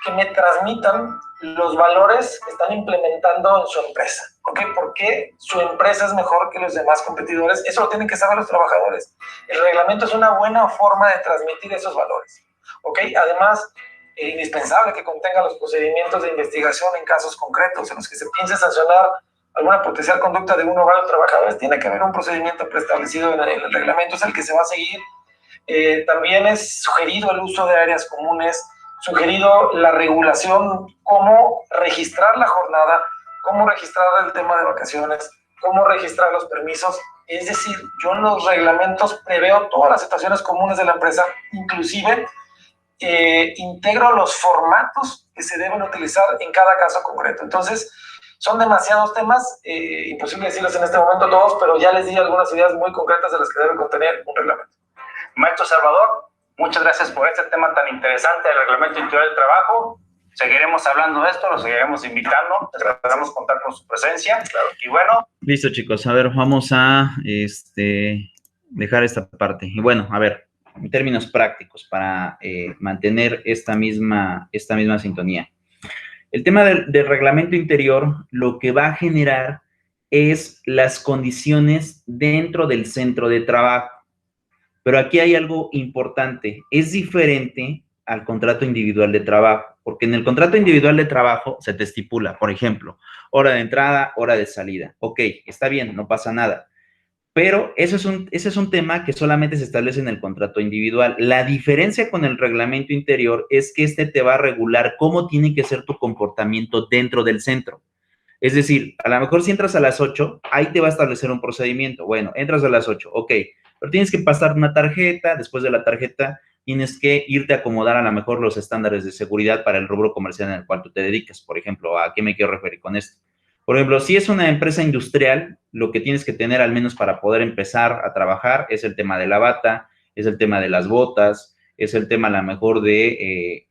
que me transmitan los valores que están implementando en su empresa. ¿ok? ¿Por qué su empresa es mejor que los demás competidores? Eso lo tienen que saber los trabajadores. El reglamento es una buena forma de transmitir esos valores, ¿ok? Además, es indispensable que contenga los procedimientos de investigación en casos concretos en los que se piense sancionar alguna potencial conducta de uno o varios trabajadores. Tiene que haber un procedimiento preestablecido en el reglamento, es el que se va a seguir. También es sugerido el uso de áreas comunes, sugerido la regulación, cómo registrar la jornada, cómo registrar el tema de vacaciones, cómo registrar los permisos. Es decir, yo en los reglamentos preveo todas las situaciones comunes de la empresa, inclusive integro los formatos que se deben utilizar en cada caso concreto. Entonces, son demasiados temas, imposible decirlos en este momento todos, pero ya les di algunas ideas muy concretas de las que debe contener un reglamento. Maestro Salvador, muchas gracias por este tema tan interesante del Reglamento Interior del Trabajo. Seguiremos hablando de esto, lo seguiremos invitando, esperamos contar con su presencia. Claro. Y bueno. Listo, chicos, a ver, vamos a dejar esta parte. Y bueno, a ver, en términos prácticos, para mantener esta misma sintonía. El tema del reglamento interior lo que va a generar es las condiciones dentro del centro de trabajo. Pero aquí hay algo importante, es diferente al contrato individual de trabajo, porque en el contrato individual de trabajo se te estipula, por ejemplo, hora de entrada, hora de salida. Ok, está bien, no pasa nada. Pero ese es un tema que solamente se establece en el contrato individual. La diferencia con el reglamento interior es que este te va a regular cómo tiene que ser tu comportamiento dentro del centro. Es decir, a lo mejor si entras a las 8, ahí te va a establecer un procedimiento. Bueno, entras a las 8, ok, pero tienes que pasar una tarjeta, después de la tarjeta tienes que irte a acomodar a lo mejor los estándares de seguridad para el rubro comercial en el cual tú te dedicas. Por ejemplo, ¿a qué me quiero referir con esto? Por ejemplo, si es una empresa industrial, lo que tienes que tener al menos para poder empezar a trabajar es el tema de la bata, es el tema de las botas, es el tema a lo mejor de,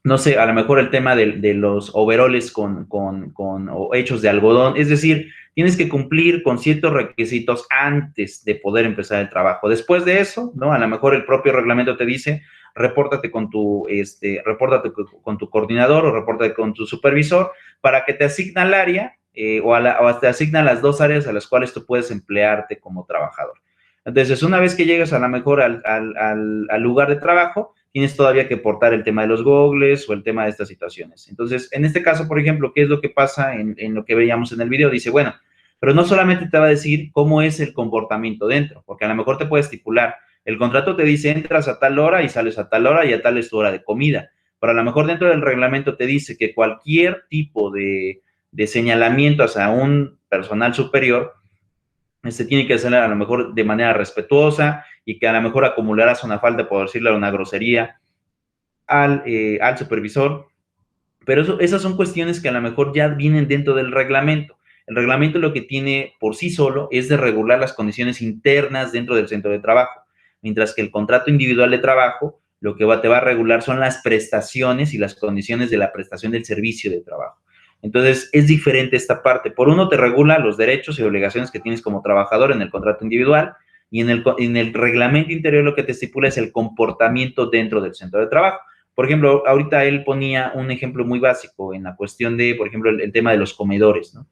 no sé, a lo mejor el tema de los overoles o hechos de algodón. Es decir, tienes que cumplir con ciertos requisitos antes de poder empezar el trabajo. Después de eso, ¿no? A lo mejor el propio reglamento te dice, repórtate con tu coordinador o repórtate con tu supervisor para que te asigna el área o te asigna las dos áreas a las cuales tú puedes emplearte como trabajador. Entonces, una vez que llegas a lo mejor al lugar de trabajo, tienes todavía que portar el tema de los gogles o el tema de estas situaciones. Entonces, en este caso, por ejemplo, ¿qué es lo que pasa en lo que veíamos en el video? Dice, bueno, pero no solamente te va a decir cómo es el comportamiento dentro, porque a lo mejor te puede estipular, el contrato te dice, entras a tal hora y sales a tal hora y a tal es tu hora de comida, pero a lo mejor dentro del reglamento te dice que cualquier tipo de señalamiento hacia un personal superior, tiene que hacer a lo mejor de manera respetuosa y que a lo mejor acumularás una falta, por decirle, una grosería al supervisor, pero esas son cuestiones que a lo mejor ya vienen dentro del reglamento. El reglamento lo que tiene por sí solo es de regular las condiciones internas dentro del centro de trabajo, mientras que el contrato individual de trabajo lo que te va a regular son las prestaciones y las condiciones de la prestación del servicio de trabajo. Entonces, es diferente esta parte. Por uno, te regula los derechos y obligaciones que tienes como trabajador en el contrato individual, y en el reglamento interior lo que te estipula es el comportamiento dentro del centro de trabajo. Por ejemplo, ahorita él ponía un ejemplo muy básico en la cuestión de, por ejemplo, el tema de los comedores, ¿no?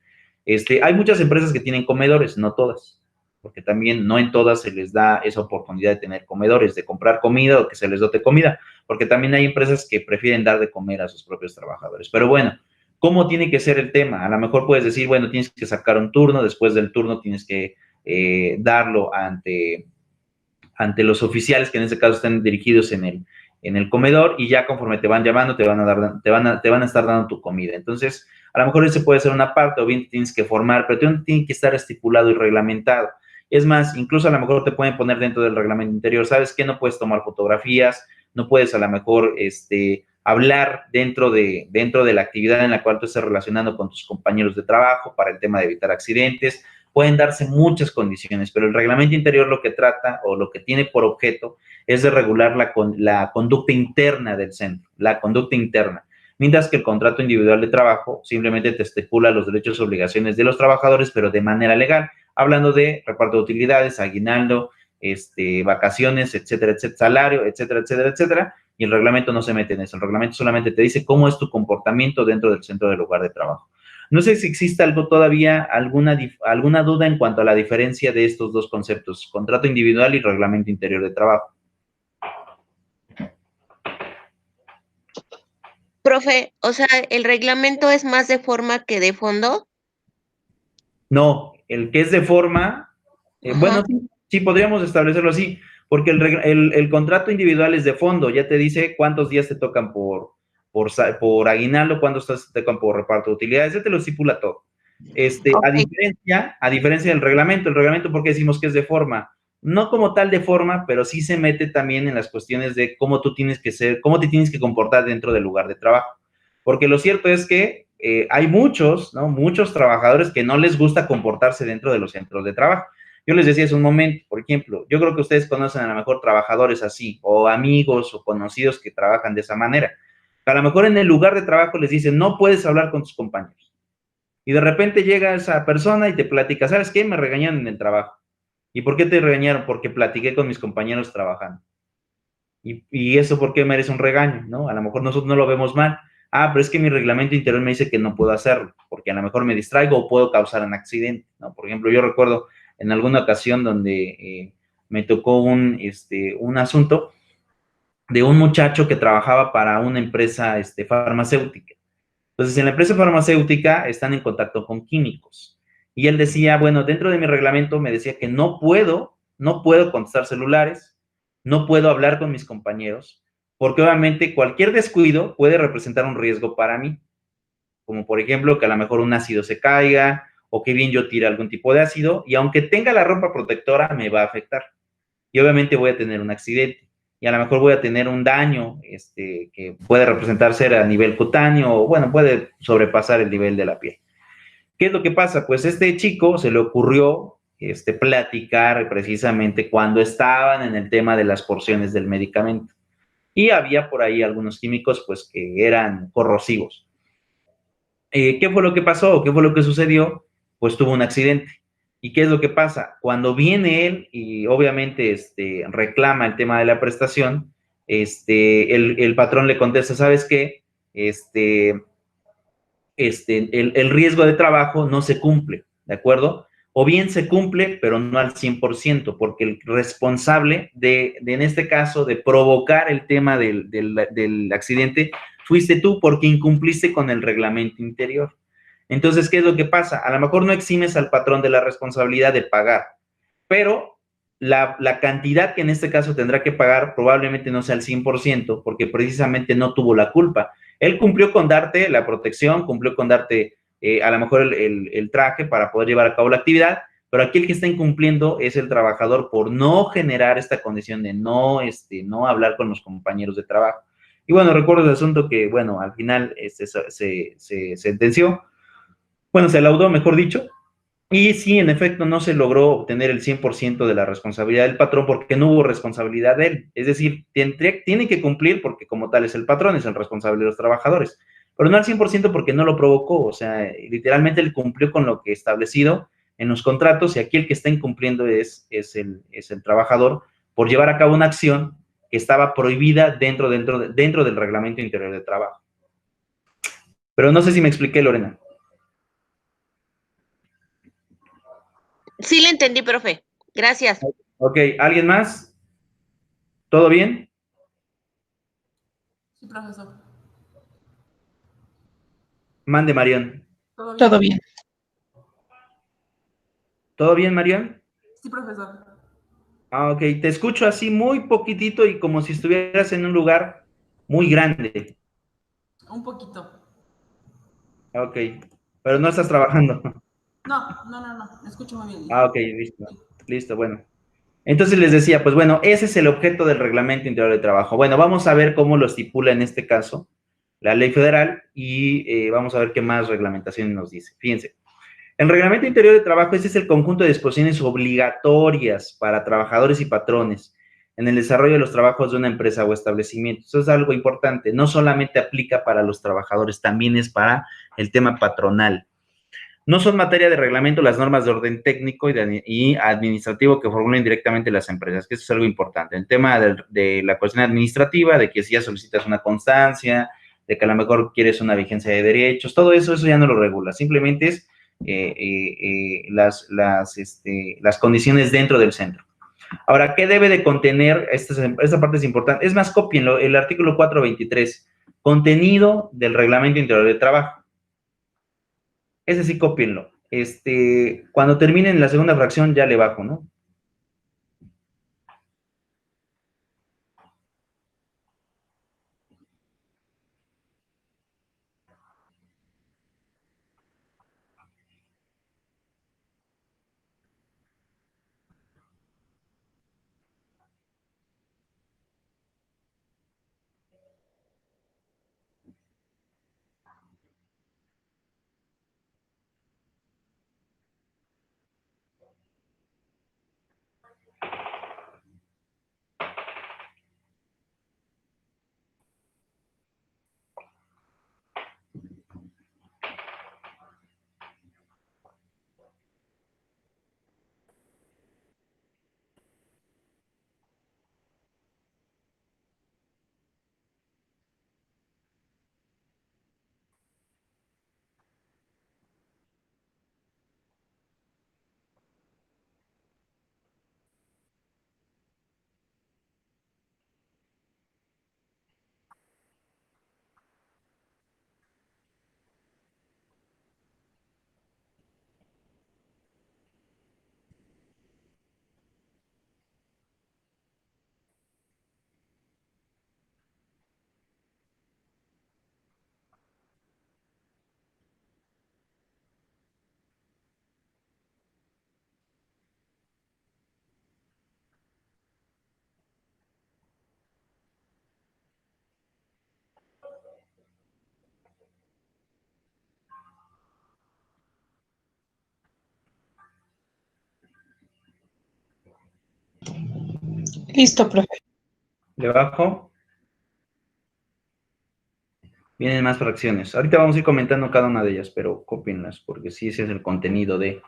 Hay muchas empresas que tienen comedores, no todas, porque también no en todas se les da esa oportunidad de tener comedores, de comprar comida o que se les dote comida, porque también hay empresas que prefieren dar de comer a sus propios trabajadores. Pero bueno, ¿cómo tiene que ser el tema? A lo mejor puedes decir, bueno, tienes que sacar un turno, después del turno tienes que darlo ante los oficiales que en este caso están dirigidos en el comedor, y ya conforme te van llamando te van a estar dando tu comida. Entonces, a lo mejor ese puede ser una parte, o bien te tienes que formar, pero tiene que estar estipulado y reglamentado. Es más, incluso a lo mejor te pueden poner dentro del reglamento interior, ¿sabes qué? No puedes tomar fotografías, no puedes a lo mejor hablar dentro de la actividad en la cual tú estás relacionando con tus compañeros de trabajo para el tema de evitar accidentes. Pueden darse muchas condiciones, pero el reglamento interior lo que trata o lo que tiene por objeto es de regular la conducta interna del centro, la conducta interna. Mientras que el contrato individual de trabajo simplemente te estipula los derechos y obligaciones de los trabajadores, pero de manera legal, hablando de reparto de utilidades, aguinaldo, vacaciones, etcétera, etcétera, salario, etcétera, etcétera, etcétera, y el reglamento no se mete en eso. El reglamento solamente te dice cómo es tu comportamiento dentro del centro del lugar de trabajo. No sé si existe algo todavía, alguna duda en cuanto a la diferencia de estos dos conceptos, contrato individual y reglamento interior de trabajo. Profe, o sea, ¿el reglamento es más de forma que de fondo? No, el que es de forma, bueno, sí, podríamos establecerlo así, porque el contrato individual es de fondo, ya te dice cuántos días te tocan por aguinaldo, cuántos te tocan por reparto de utilidades, ya te lo estipula todo. A diferencia del reglamento, ¿por qué decimos que es de forma? No como tal de forma, pero sí se mete también en las cuestiones de cómo tú tienes que ser, cómo te tienes que comportar dentro del lugar de trabajo. Porque lo cierto es que hay muchos, ¿no? Muchos trabajadores que no les gusta comportarse dentro de los centros de trabajo. Yo les decía hace un momento, por ejemplo, yo creo que ustedes conocen a lo mejor trabajadores así, o amigos o conocidos que trabajan de esa manera. A lo mejor en el lugar de trabajo les dicen, no puedes hablar con tus compañeros. Y de repente llega esa persona y te platica, ¿sabes qué? Me regañaron en el trabajo. ¿Y por qué te regañaron? Porque platiqué con mis compañeros trabajando. ¿Y eso por qué merece un regaño? ¿No? A lo mejor nosotros no lo vemos mal. Ah, pero es que mi reglamento interior me dice que no puedo hacerlo, porque a lo mejor me distraigo o puedo causar un accidente, ¿no? Por ejemplo, yo recuerdo en alguna ocasión donde me tocó un asunto de un muchacho que trabajaba para una empresa farmacéutica. Entonces, en la empresa farmacéutica están en contacto con químicos. Y él decía, bueno, dentro de mi reglamento me decía que no puedo contestar celulares, no puedo hablar con mis compañeros, porque obviamente cualquier descuido puede representar un riesgo para mí, como por ejemplo que a lo mejor un ácido se caiga, o que bien yo tire algún tipo de ácido, y aunque tenga la ropa protectora, me va a afectar. Y obviamente voy a tener un accidente, y a lo mejor voy a tener un daño que puede representar ser a nivel cutáneo, o bueno, puede sobrepasar el nivel de la piel. ¿Qué es lo que pasa? Pues este chico se le ocurrió platicar precisamente cuando estaban en el tema de las porciones del medicamento. Y había por ahí algunos químicos pues que eran corrosivos. ¿Qué fue lo que pasó? ¿Qué fue lo que sucedió? Pues tuvo un accidente. ¿Y qué es lo que pasa? Cuando viene él y obviamente reclama el tema de la prestación, el patrón le contesta, ¿sabes qué? El riesgo de trabajo no se cumple, ¿de acuerdo? O bien se cumple, pero no al 100%, porque el responsable en este caso, de provocar el tema del accidente, fuiste tú porque incumpliste con el reglamento interior. Entonces, ¿qué es lo que pasa? A lo mejor no eximes al patrón de la responsabilidad de pagar, pero la cantidad que en este caso tendrá que pagar probablemente no sea el 100%, porque precisamente no tuvo la culpa. Él cumplió con darte la protección, cumplió con darte a lo mejor el traje para poder llevar a cabo la actividad, pero aquí el que está incumpliendo es el trabajador por no generar esta condición de no hablar con los compañeros de trabajo. Y bueno, recuerdo el asunto que, bueno, al final se sentenció, bueno, se laudó, mejor dicho, y sí, en efecto, no se logró obtener el 100% de la responsabilidad del patrón porque no hubo responsabilidad de él. Es decir, tiene que cumplir porque como tal es el patrón, es el responsable de los trabajadores, pero no al 100% porque no lo provocó. O sea, literalmente él cumplió con lo que establecido en los contratos y aquí el que está incumpliendo es el trabajador por llevar a cabo una acción que estaba prohibida dentro del reglamento interior de trabajo. Pero no sé si me expliqué, Lorena. Sí le entendí, profe. Gracias. Ok, ¿alguien más? ¿Todo bien? Sí, profesor. Mande, Marión. Todo bien. ¿Todo bien, Marión? Sí, profesor. Ah, ok, te escucho así muy poquitito y como si estuvieras en un lugar muy grande. Un poquito. Ok, pero no estás trabajando. No, me escucho muy bien. Ah, ok, listo, bueno. Entonces les decía, pues bueno, ese es el objeto del reglamento interior de trabajo. Bueno, vamos a ver cómo lo estipula en este caso la ley federal y vamos a ver qué más reglamentación nos dice. Fíjense, el reglamento interior de trabajo, este es el conjunto de disposiciones obligatorias para trabajadores y patrones en el desarrollo de los trabajos de una empresa o establecimiento. Eso es algo importante, no solamente aplica para los trabajadores, también es para el tema patronal. No son materia de reglamento las normas de orden técnico y administrativo que formulan directamente las empresas, que eso es algo importante. El tema de la cuestión administrativa, de que si ya solicitas una constancia, de que a lo mejor quieres una vigencia de derechos, todo eso ya no lo regula, simplemente es las condiciones dentro del centro. Ahora, ¿qué debe de contener? Esta parte es importante. Es más, cópienlo, el artículo 423, contenido del Reglamento Interior de Trabajo. Ese sí, cópienlo. Cuando terminen la segunda fracción, ya le bajo, ¿no? Listo, profe. Le bajo. Vienen más fracciones. Ahorita vamos a ir comentando cada una de ellas, pero cópienlas, porque sí, ese es el contenido de...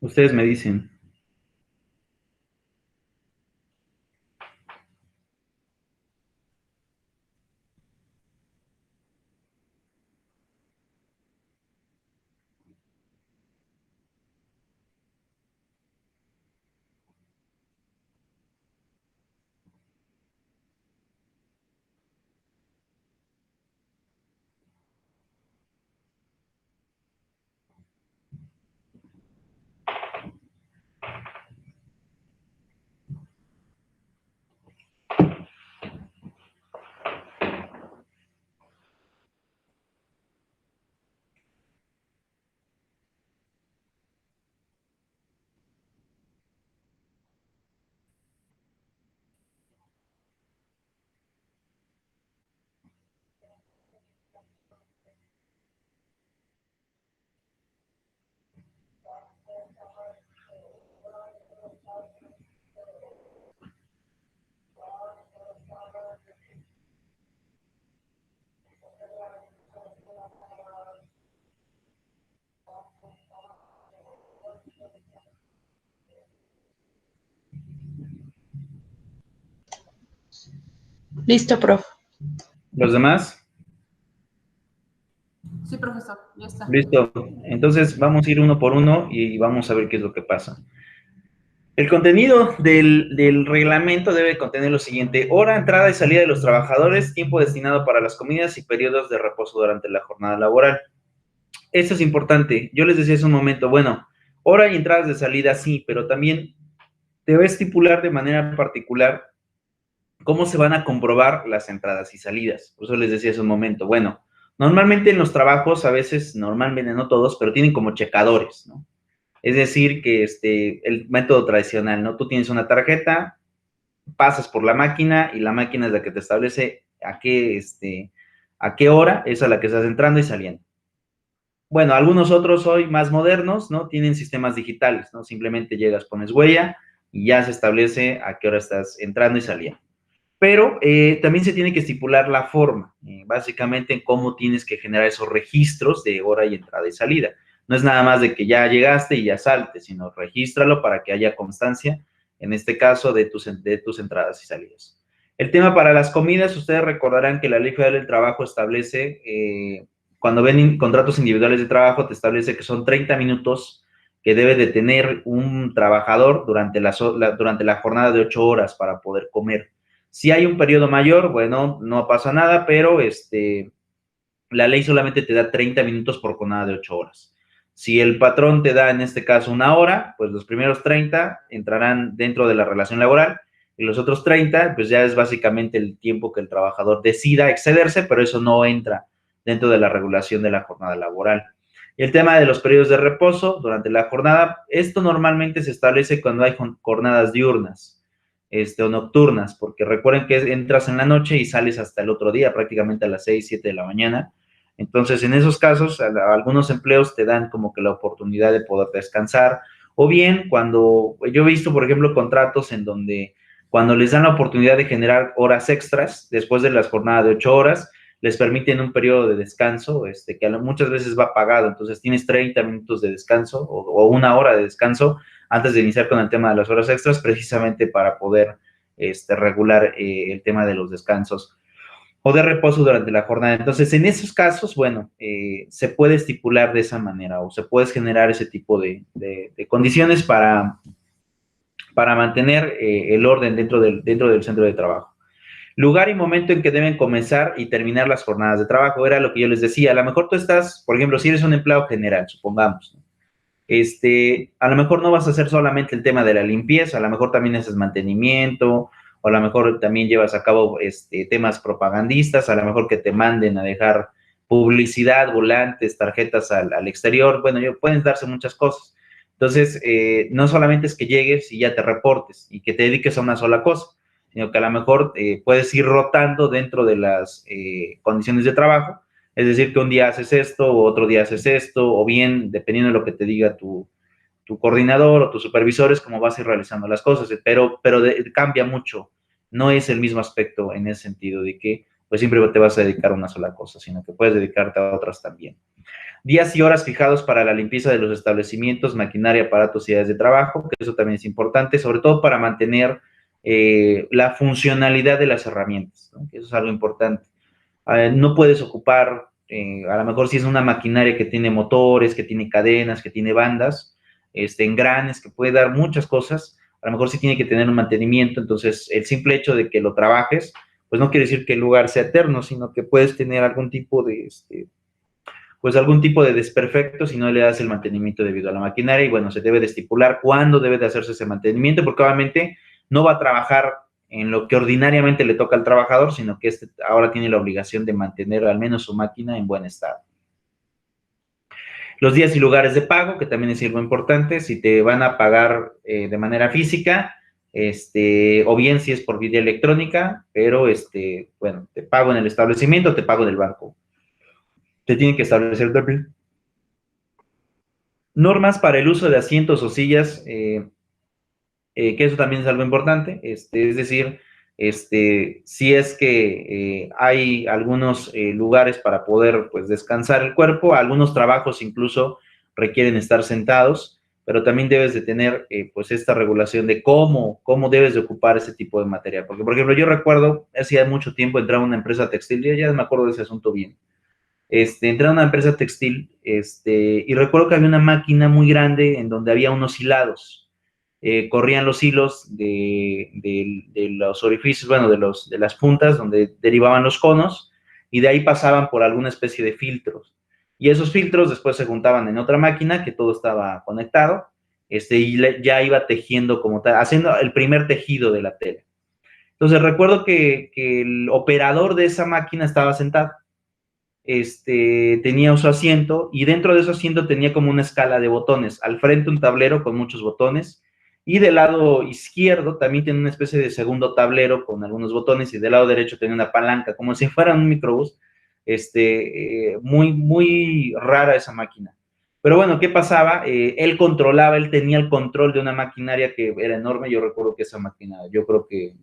Ustedes me dicen. Listo, prof. ¿Los demás? Sí, profesor, ya está. Listo. Entonces vamos a ir uno por uno y vamos a ver qué es lo que pasa. El contenido del reglamento debe contener lo siguiente: hora, entrada y salida de los trabajadores, tiempo destinado para las comidas y periodos de reposo durante la jornada laboral. Esto es importante. Yo les decía hace un momento, bueno, hora y entradas de salida sí, pero también debe estipular de manera particular cómo se van a comprobar las entradas y salidas. Por eso les decía hace un momento, bueno, normalmente en los trabajos, a veces, normalmente no todos, pero tienen como checadores, ¿no? Es decir, que el método tradicional, ¿no? Tú tienes una tarjeta, pasas por la máquina y la máquina es la que te establece a qué hora es a la que estás entrando y saliendo. Bueno, algunos otros hoy más modernos, ¿no? Tienen sistemas digitales, ¿no? Simplemente llegas, pones huella y ya se establece a qué hora estás entrando y saliendo. Pero también se tiene que estipular la forma, básicamente en cómo tienes que generar esos registros de hora y entrada y salida. No es nada más de que ya llegaste y ya saltes, sino regístralo para que haya constancia, en este caso, de tus entradas y salidas. El tema para las comidas, ustedes recordarán que la Ley Federal del Trabajo establece, cuando ven contratos individuales de trabajo, te establece que son 30 minutos que debe de tener un trabajador durante la jornada de 8 horas para poder comer. Si hay un periodo mayor, bueno, no pasa nada, pero la ley solamente te da 30 minutos por jornada de 8 horas. Si el patrón te da, en este caso, 1 hora, pues los primeros 30 entrarán dentro de la relación laboral y los otros 30, pues ya es básicamente el tiempo que el trabajador decida excederse, pero eso no entra dentro de la regulación de la jornada laboral. Y el tema de los periodos de reposo durante la jornada, esto normalmente se establece cuando hay jornadas diurnas. O nocturnas, porque recuerden que entras en la noche y sales hasta el otro día, prácticamente a las 6, 7 de la mañana. Entonces, en esos casos, algunos empleos te dan como que la oportunidad de poder descansar, o bien cuando, yo he visto, por ejemplo, contratos en donde cuando les dan la oportunidad de generar horas extras, después de las jornadas de 8 horas, les permiten un periodo de descanso, que muchas veces va pagado, entonces tienes 30 minutos de descanso o 1 hora de descanso antes de iniciar con el tema de las horas extras, precisamente para poder regular el tema de los descansos o de reposo durante la jornada. Entonces, en esos casos, bueno, se puede estipular de esa manera o se puede generar ese tipo de condiciones para mantener el orden dentro del centro de trabajo. Lugar y momento en que deben comenzar y terminar las jornadas de trabajo, era lo que yo les decía. A lo mejor tú estás, por ejemplo, si eres un empleado general, supongamos, ¿no? A lo mejor no vas a hacer solamente el tema de la limpieza, a lo mejor también haces mantenimiento, o a lo mejor también llevas a cabo temas propagandistas, a lo mejor que te manden a dejar publicidad, volantes, tarjetas al exterior, bueno, pueden darse muchas cosas. Entonces, no solamente es que llegues y ya te reportes y que te dediques a una sola cosa, sino que a lo mejor puedes ir rotando dentro de las condiciones de trabajo. Es decir, que un día haces esto, o otro día haces esto, o bien, dependiendo de lo que te diga tu coordinador o tus supervisores, cómo vas a ir realizando las cosas, pero cambia mucho. No es el mismo aspecto en ese sentido de que pues siempre te vas a dedicar a una sola cosa, sino que puedes dedicarte a otras también. días y horas fijados para la limpieza de los establecimientos, maquinaria, aparatos y áreas de trabajo, que eso también es importante, sobre todo para mantener la funcionalidad de las herramientas, ¿no? Que eso es algo importante. No puedes ocupar, a lo mejor si es una maquinaria que tiene motores, que tiene cadenas, que tiene bandas, engranes, que puede dar muchas cosas, a lo mejor sí tiene que tener un mantenimiento. Entonces el simple hecho de que lo trabajes, pues no quiere decir que el lugar sea eterno, sino que puedes tener algún tipo de, pues algún tipo de desperfecto si no le das el mantenimiento debido a la maquinaria. Y bueno, se debe de estipular cuándo debe de hacerse ese mantenimiento, porque obviamente no va a trabajar en lo que ordinariamente le toca al trabajador, sino que ahora tiene la obligación de mantener al menos su máquina en buen estado. Los días y lugares de pago, que también es algo importante, si te van a pagar de manera física, o bien si es por vía electrónica, pero bueno, te pago en el establecimiento, te pago en el banco. Te tienen que establecer también normas para el uso de asientos o sillas, que eso también es algo importante, es decir, si es que hay algunos lugares para poder, pues, descansar el cuerpo, algunos trabajos incluso requieren estar sentados, pero también debes de tener, pues, esta regulación de cómo debes de ocupar ese tipo de material, porque, por ejemplo, yo recuerdo, hacía mucho tiempo entraba a una empresa textil, ya me acuerdo de ese asunto bien. Entré a una empresa textil, y recuerdo que había una máquina muy grande en donde había unos hilados. Corrían los hilos de los orificios, bueno, de las puntas donde derivaban los conos, y de ahí pasaban por alguna especie de filtros. Y esos filtros después se juntaban en otra máquina, que todo estaba conectado, y ya iba tejiendo como tal, haciendo el primer tejido de la tela. Entonces recuerdo que el operador de esa máquina estaba sentado, tenía su asiento, y dentro de su asiento tenía como una escala de botones, al frente un tablero con muchos botones, y del lado izquierdo también tiene una especie de segundo tablero con algunos botones, y del lado derecho tenía una palanca, como si fuera un microbús. Muy rara esa máquina. Pero bueno, ¿qué pasaba? Él tenía el control de una maquinaria que era enorme. Yo recuerdo que esa máquina, yo creo que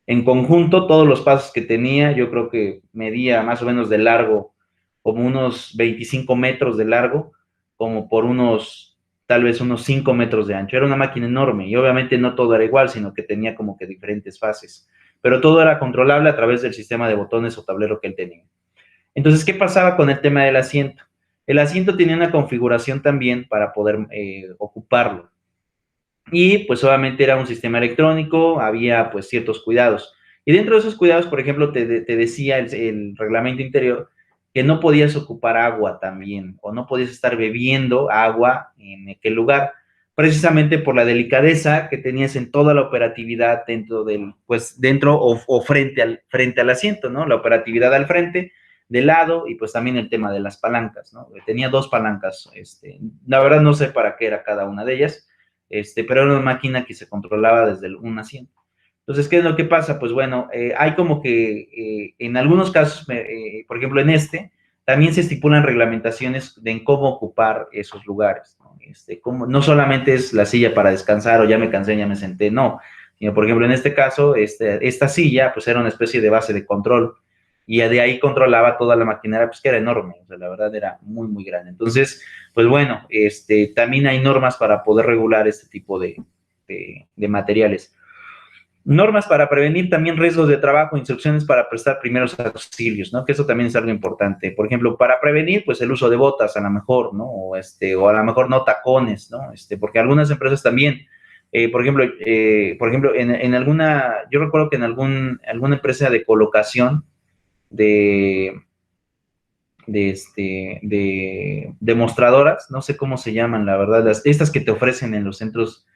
en conjunto, todos los pasos que tenía, yo creo que medía más o menos de largo, como unos 25 metros de largo, como por tal vez unos 5 metros de ancho. Era una máquina enorme, y obviamente no todo era igual, sino que tenía como que diferentes fases, pero todo era controlable a través del sistema de botones o tablero que él tenía. Entonces, ¿qué pasaba con el tema del asiento? El asiento tenía una configuración también para poder ocuparlo, y pues obviamente era un sistema electrónico, había pues ciertos cuidados, y dentro de esos cuidados, por ejemplo, te decía el reglamento interior que no podías ocupar agua también, o no podías estar bebiendo agua en aquel lugar, precisamente por la delicadeza que tenías en toda la operatividad dentro o frente al asiento, ¿no? La operatividad al frente, de lado, y pues también el tema de las palancas, ¿no? Tenía 2 palancas, la verdad no sé para qué era cada una de ellas, pero era una máquina que se controlaba desde un asiento. Entonces, ¿qué es lo que pasa? Pues bueno, hay como que en algunos casos, por ejemplo en también se estipulan reglamentaciones de cómo ocupar esos lugares, ¿no? No solamente es la silla para descansar, o ya me cansé, ya me senté, no, sino, por ejemplo, en este caso, esta silla, pues era una especie de base de control, y de ahí controlaba toda la maquinaria, pues que era enorme, o sea, la verdad era muy, muy grande. Entonces, pues bueno, también hay normas para poder regular este tipo de materiales. Normas para prevenir también riesgos de trabajo, instrucciones para prestar primeros auxilios, ¿no? Que eso también es algo importante. Por ejemplo, para prevenir, pues el uso de botas, a lo mejor, ¿no? O a lo mejor no tacones, ¿no? Porque algunas empresas también, por ejemplo, en alguna, yo recuerdo que en alguna empresa de colocación de demostradoras, no sé cómo se llaman, la verdad, estas que te ofrecen en los centros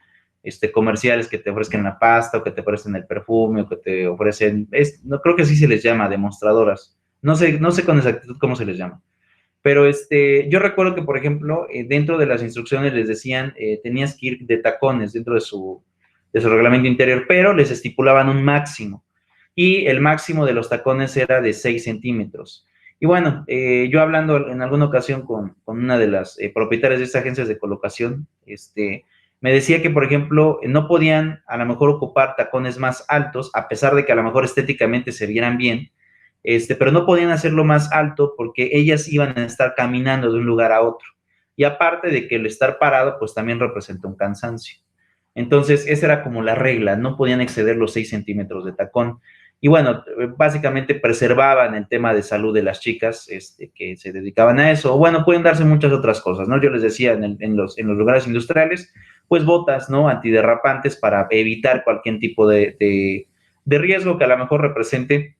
comerciales, que te ofrecen la pasta, o que te ofrecen el perfume, o que te ofrecen, no creo que así se les llama, demostradoras, no sé con exactitud cómo se les llama, pero yo recuerdo que, por ejemplo, dentro de las instrucciones les decían, tenías que ir de tacones dentro de su reglamento interior, pero les estipulaban un máximo, y el máximo de los tacones era de 6 centímetros. Y bueno, yo hablando en alguna ocasión con una de las propietarias de estas agencias de colocación, me decía que, por ejemplo, no podían a lo mejor ocupar tacones más altos, a pesar de que a lo mejor estéticamente se vieran bien, pero no podían hacerlo más alto porque ellas iban a estar caminando de un lugar a otro. Y aparte de que el estar parado, pues también representa un cansancio. Entonces, esa era como la regla, no podían exceder los 6 centímetros de tacón. Y bueno, básicamente preservaban el tema de salud de las chicas que se dedicaban a eso. O bueno, pueden darse muchas otras cosas, ¿no? Yo les decía, en los lugares industriales, pues botas, ¿no? Antiderrapantes para evitar cualquier tipo de riesgo que a lo mejor represente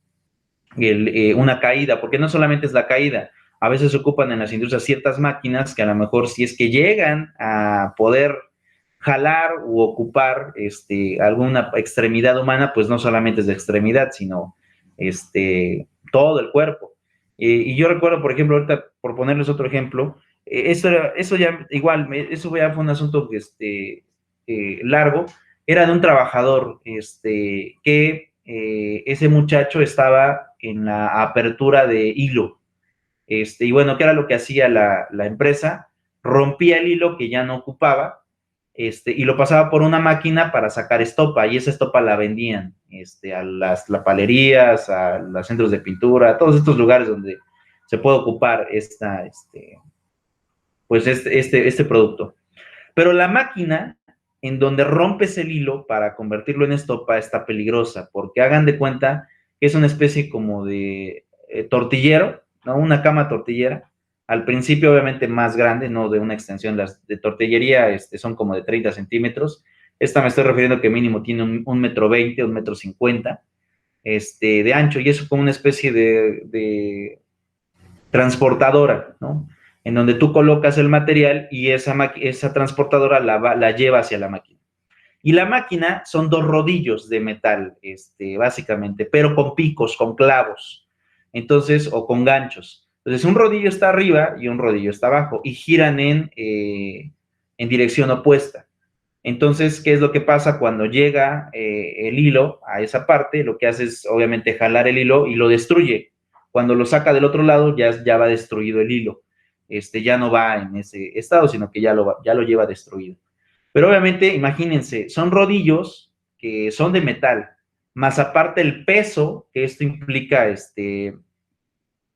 una caída, porque no solamente es la caída, a veces se ocupan en las industrias ciertas máquinas que a lo mejor si es que llegan a poder jalar u ocupar alguna extremidad humana, pues no solamente es de extremidad, sino todo el cuerpo. Y yo recuerdo, por ejemplo, ahorita, por ponerles otro ejemplo, eso ya fue un asunto largo, era de un trabajador que ese muchacho estaba en la apertura de hilo, y bueno, ¿qué era lo que hacía la empresa? Rompía el hilo que ya no ocupaba, y lo pasaba por una máquina para sacar estopa, y esa estopa la vendían a las lapalerías, a los centros de pintura, a todos estos lugares donde se puede ocupar este producto. Pero la máquina en donde rompes el hilo para convertirlo en estopa está peligrosa, porque hagan de cuenta que es una especie como de tortillero, ¿no? Una cama tortillera. Al principio, obviamente, más grande, no de una extensión. Las de tortillería son como de 30 centímetros. Esta me estoy refiriendo que mínimo tiene un metro 20, 1,50 m de ancho, y eso como una especie de transportadora, ¿no? En donde tú colocas el material y esa transportadora la lleva hacia la máquina. Y la máquina son 2 rodillos de metal, básicamente, pero con picos, con clavos, entonces, o con ganchos. Entonces, un rodillo está arriba y un rodillo está abajo, y giran en dirección opuesta. Entonces, ¿qué es lo que pasa cuando llega el hilo a esa parte? Lo que hace es, obviamente, jalar el hilo y lo destruye. Cuando lo saca del otro lado, ya va destruido el hilo. Ya no va en ese estado, sino que ya lo lleva destruido. Pero obviamente, imagínense, son rodillos que son de metal, más aparte el peso que esto implica,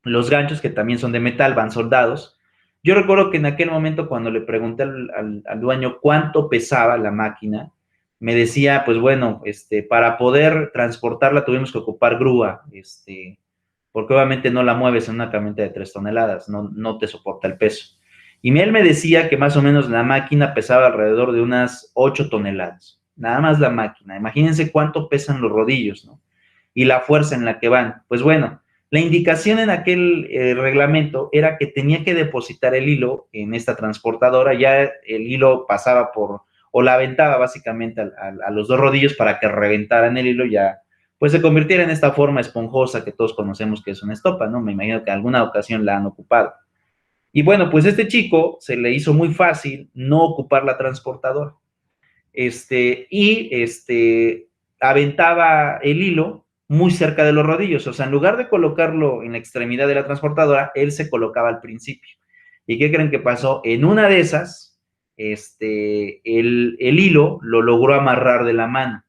los ganchos que también son de metal, van soldados. Yo recuerdo que en aquel momento cuando le pregunté al dueño cuánto pesaba la máquina, me decía, pues bueno, para poder transportarla tuvimos que ocupar grúa, porque obviamente no la mueves en una camioneta de 3 toneladas, no te soporta el peso. Y él me decía que más o menos la máquina pesaba alrededor de unas 8 toneladas, nada más la máquina. Imagínense cuánto pesan los rodillos, ¿no? Y la fuerza en la que van. Pues bueno, la indicación en aquel reglamento era que tenía que depositar el hilo en esta transportadora, ya el hilo pasaba o la aventaba básicamente a los 2 rodillos para que reventaran el hilo, ya pues se convirtiera en esta forma esponjosa que todos conocemos que es una estopa, ¿no? Me imagino que en alguna ocasión la han ocupado. Y bueno, pues este chico se le hizo muy fácil no ocupar la transportadora. Aventaba el hilo muy cerca de los rodillos, o sea, en lugar de colocarlo en la extremidad de la transportadora, él se colocaba al principio. ¿Y qué creen que pasó? En una de esas, el hilo lo logró amarrar de la mano.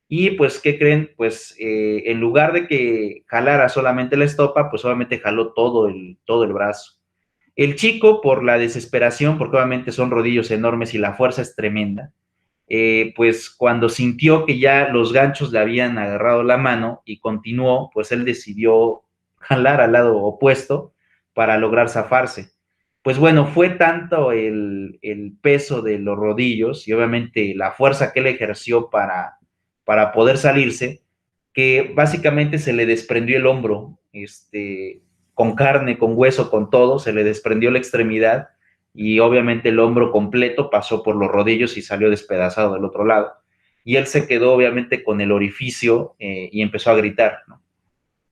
Y pues, ¿qué creen? Pues en lugar de que jalara solamente la estopa, pues obviamente jaló todo el brazo. El chico, por la desesperación, porque obviamente son rodillos enormes y la fuerza es tremenda, pues cuando sintió que ya los ganchos le habían agarrado la mano y continuó, pues él decidió jalar al lado opuesto para lograr zafarse. Pues bueno, fue tanto el peso de los rodillos y obviamente la fuerza que él ejerció para poder salirse, que básicamente se le desprendió el hombro, con carne, con hueso, con todo, se le desprendió la extremidad y obviamente el hombro completo pasó por los rodillos y salió despedazado del otro lado. Y él se quedó obviamente con el orificio y empezó a gritar, ¿no?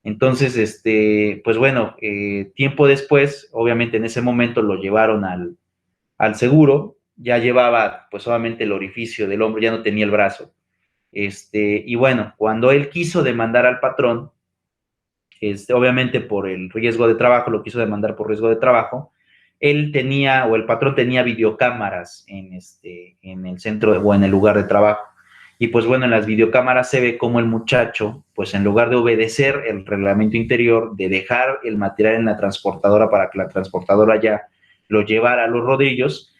Entonces, pues bueno, tiempo después, obviamente en ese momento lo llevaron al seguro, ya llevaba pues obviamente el orificio del hombro, ya no tenía el brazo. Y bueno, cuando él quiso demandar al patrón, obviamente por el riesgo de trabajo, lo quiso demandar por riesgo de trabajo, él tenía, o el patrón tenía videocámaras en el centro o en el lugar de trabajo. Y pues bueno, en las videocámaras se ve como el muchacho, pues en lugar de obedecer el reglamento interior, de dejar el material en la transportadora para que la transportadora ya lo llevara a los rodillos,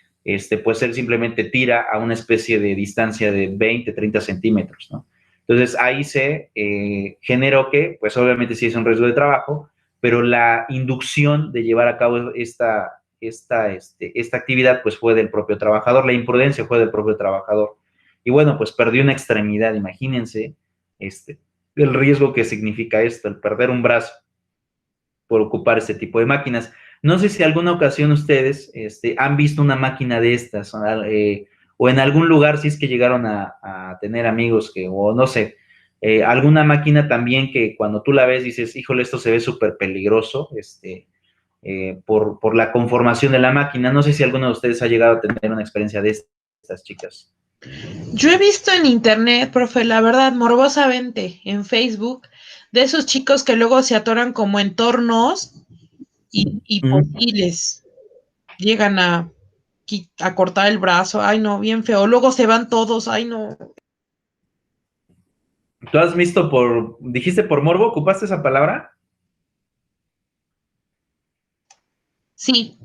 pues él simplemente tira a una especie de distancia de 20, 30 centímetros, ¿no? Entonces ahí se generó que, pues obviamente sí es un riesgo de trabajo, pero la inducción de llevar a cabo esta actividad, pues fue del propio trabajador, la imprudencia fue del propio trabajador. Y bueno, pues perdió una extremidad, imagínense, el riesgo que significa esto, el perder un brazo por ocupar este tipo de máquinas. No sé si alguna ocasión ustedes han visto una máquina de estas, o en algún lugar, si es que llegaron a tener amigos o no sé, alguna máquina también que cuando tú la ves dices, híjole, esto se ve súper peligroso, por la conformación de la máquina. No sé si alguno de ustedes ha llegado a tener una experiencia de estas, chicas. Yo he visto en internet, profe, la verdad, morbosamente, en Facebook, de esos chicos que luego se atoran como en tornos y pues sí les llegan a cortar el brazo. Ay, no, bien feo. Luego se van todos. Ay, no. ¿Tú has visto dijiste por morbo, ocupaste esa palabra? Sí,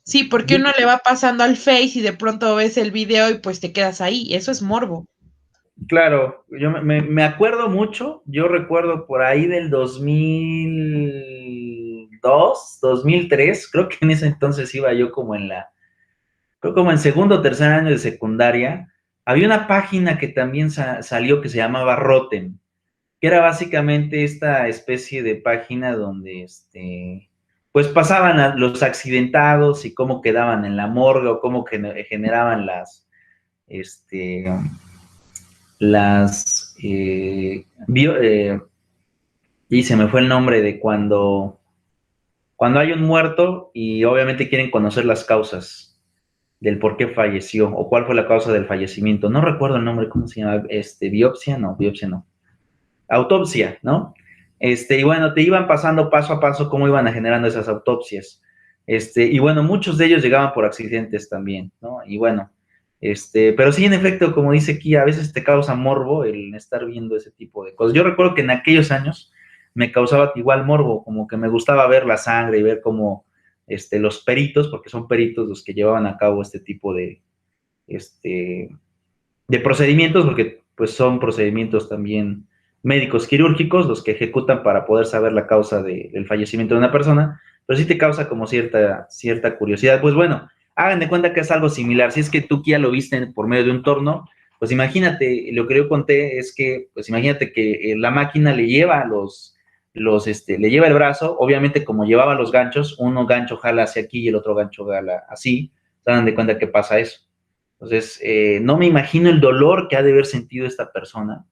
sí, porque uno le va pasando al Face y de pronto ves el video y pues te quedas ahí. Eso es morbo. Claro, yo me acuerdo mucho, yo recuerdo por ahí del 2002, 2003, creo que en ese entonces iba yo como en segundo o tercer año de secundaria, había una página que también salió que se llamaba Rotten, que era básicamente esta especie de página donde pues pasaban los accidentados y cómo quedaban en la morgue o cómo generaban y se me fue el nombre de cuando hay un muerto y obviamente quieren conocer las causas del por qué falleció o cuál fue la causa del fallecimiento. No recuerdo el nombre, ¿cómo se llama? Biopsia no. Autopsia, ¿no? Y bueno, te iban pasando paso a paso cómo iban generando esas autopsias. Y bueno, muchos de ellos llegaban por accidentes también, ¿no? Y bueno, pero sí, en efecto, como dice aquí, a veces te causa morbo el estar viendo ese tipo de cosas. Yo recuerdo que en aquellos años me causaba igual morbo, como que me gustaba ver la sangre y ver cómo los peritos, porque son peritos los que llevaban a cabo este tipo de procedimientos, porque pues son procedimientos también médicos quirúrgicos los que ejecutan para poder saber la causa del fallecimiento de una persona, pero sí te causa como cierta curiosidad. Pues bueno, hagan de cuenta que es algo similar. Si es que tú ya lo viste por medio de un torno, pues imagínate, lo que yo conté es que, pues imagínate que la máquina le lleva le lleva el brazo, obviamente como llevaba los ganchos, uno gancho jala hacia aquí y el otro gancho jala así, se dan de cuenta que pasa eso. Entonces, no me imagino el dolor que ha de haber sentido esta persona.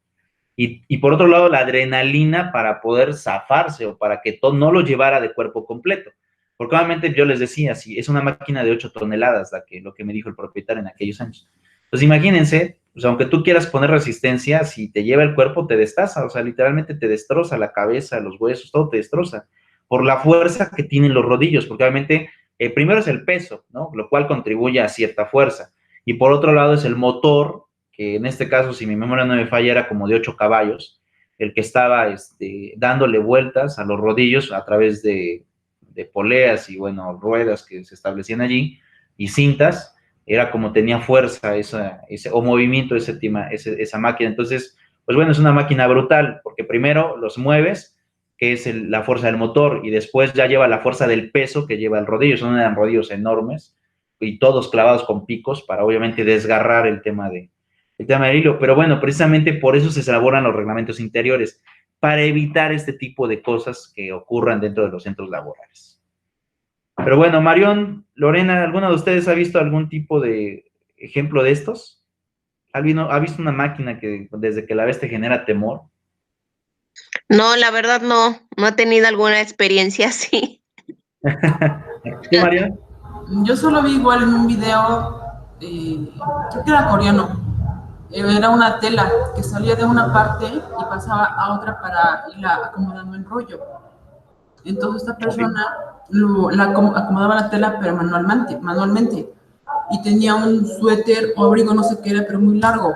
Y por otro lado, la adrenalina para poder zafarse o para que todo no lo llevara de cuerpo completo. Porque obviamente yo les decía, si es una máquina de 8 toneladas, lo que me dijo el propietario en aquellos años. Pues imagínense, pues aunque tú quieras poner resistencia, si te lleva el cuerpo, te destaza, o sea, literalmente te destroza la cabeza, los huesos, todo te destroza, por la fuerza que tienen los rodillos, porque obviamente, primero es el peso, ¿no? Lo cual contribuye a cierta fuerza. Y por otro lado es el motor, que en este caso, si mi memoria no me falla, era como de 8 caballos, el que estaba dándole vueltas a los rodillos a través de poleas y, bueno, ruedas que se establecían allí, y cintas, era como tenía fuerza o movimiento esa máquina. Entonces, pues bueno, es una máquina brutal, porque primero los mueves, que es la fuerza del motor, y después ya lleva la fuerza del peso que lleva el rodillo. Son rodillos enormes, y todos clavados con picos para obviamente desgarrar el tema del hilo. Pero bueno, precisamente por eso se elaboran los reglamentos interiores, para evitar este tipo de cosas que ocurran dentro de los centros laborales. Pero bueno, Marión, Lorena, ¿alguna de ustedes ha visto algún tipo de ejemplo de estos? ¿Ha visto una máquina que desde que la ves te genera temor? No, la verdad no he tenido alguna experiencia así. ¿Tú, Marión? Yo solo vi igual en un video, creo que era coreano. Era una tela que salía de una parte y pasaba a otra para irla acomodando en rollo. Entonces esta persona acomodaba la tela, pero manualmente. Y tenía un suéter o abrigo, no sé qué era, pero muy largo.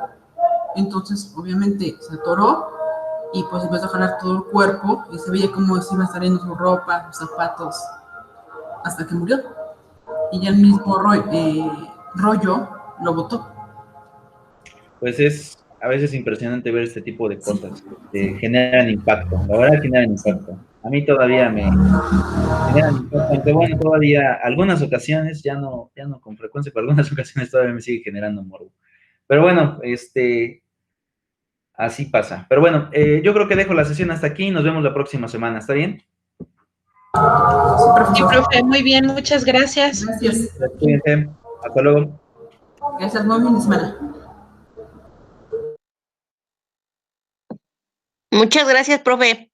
Entonces, obviamente, se atoró y pues empezó a jalar todo el cuerpo y se veía como se iba saliendo su ropa, sus zapatos, hasta que murió. Y ya el mismo rollo lo botó. Pues es a veces impresionante ver este tipo de cosas. Generan impacto, la verdad generan impacto. A mí todavía me generan impacto, aunque bueno, todavía algunas ocasiones, ya no con frecuencia, pero algunas ocasiones todavía me sigue generando morbo. Pero bueno, así pasa. Pero bueno, yo creo que dejo la sesión hasta aquí y nos vemos la próxima semana, ¿está bien? Sí, profe, muy bien, muchas gracias. Gracias. Cuídense, hasta luego. Gracias, buen fin de semana. Muchas gracias, profe.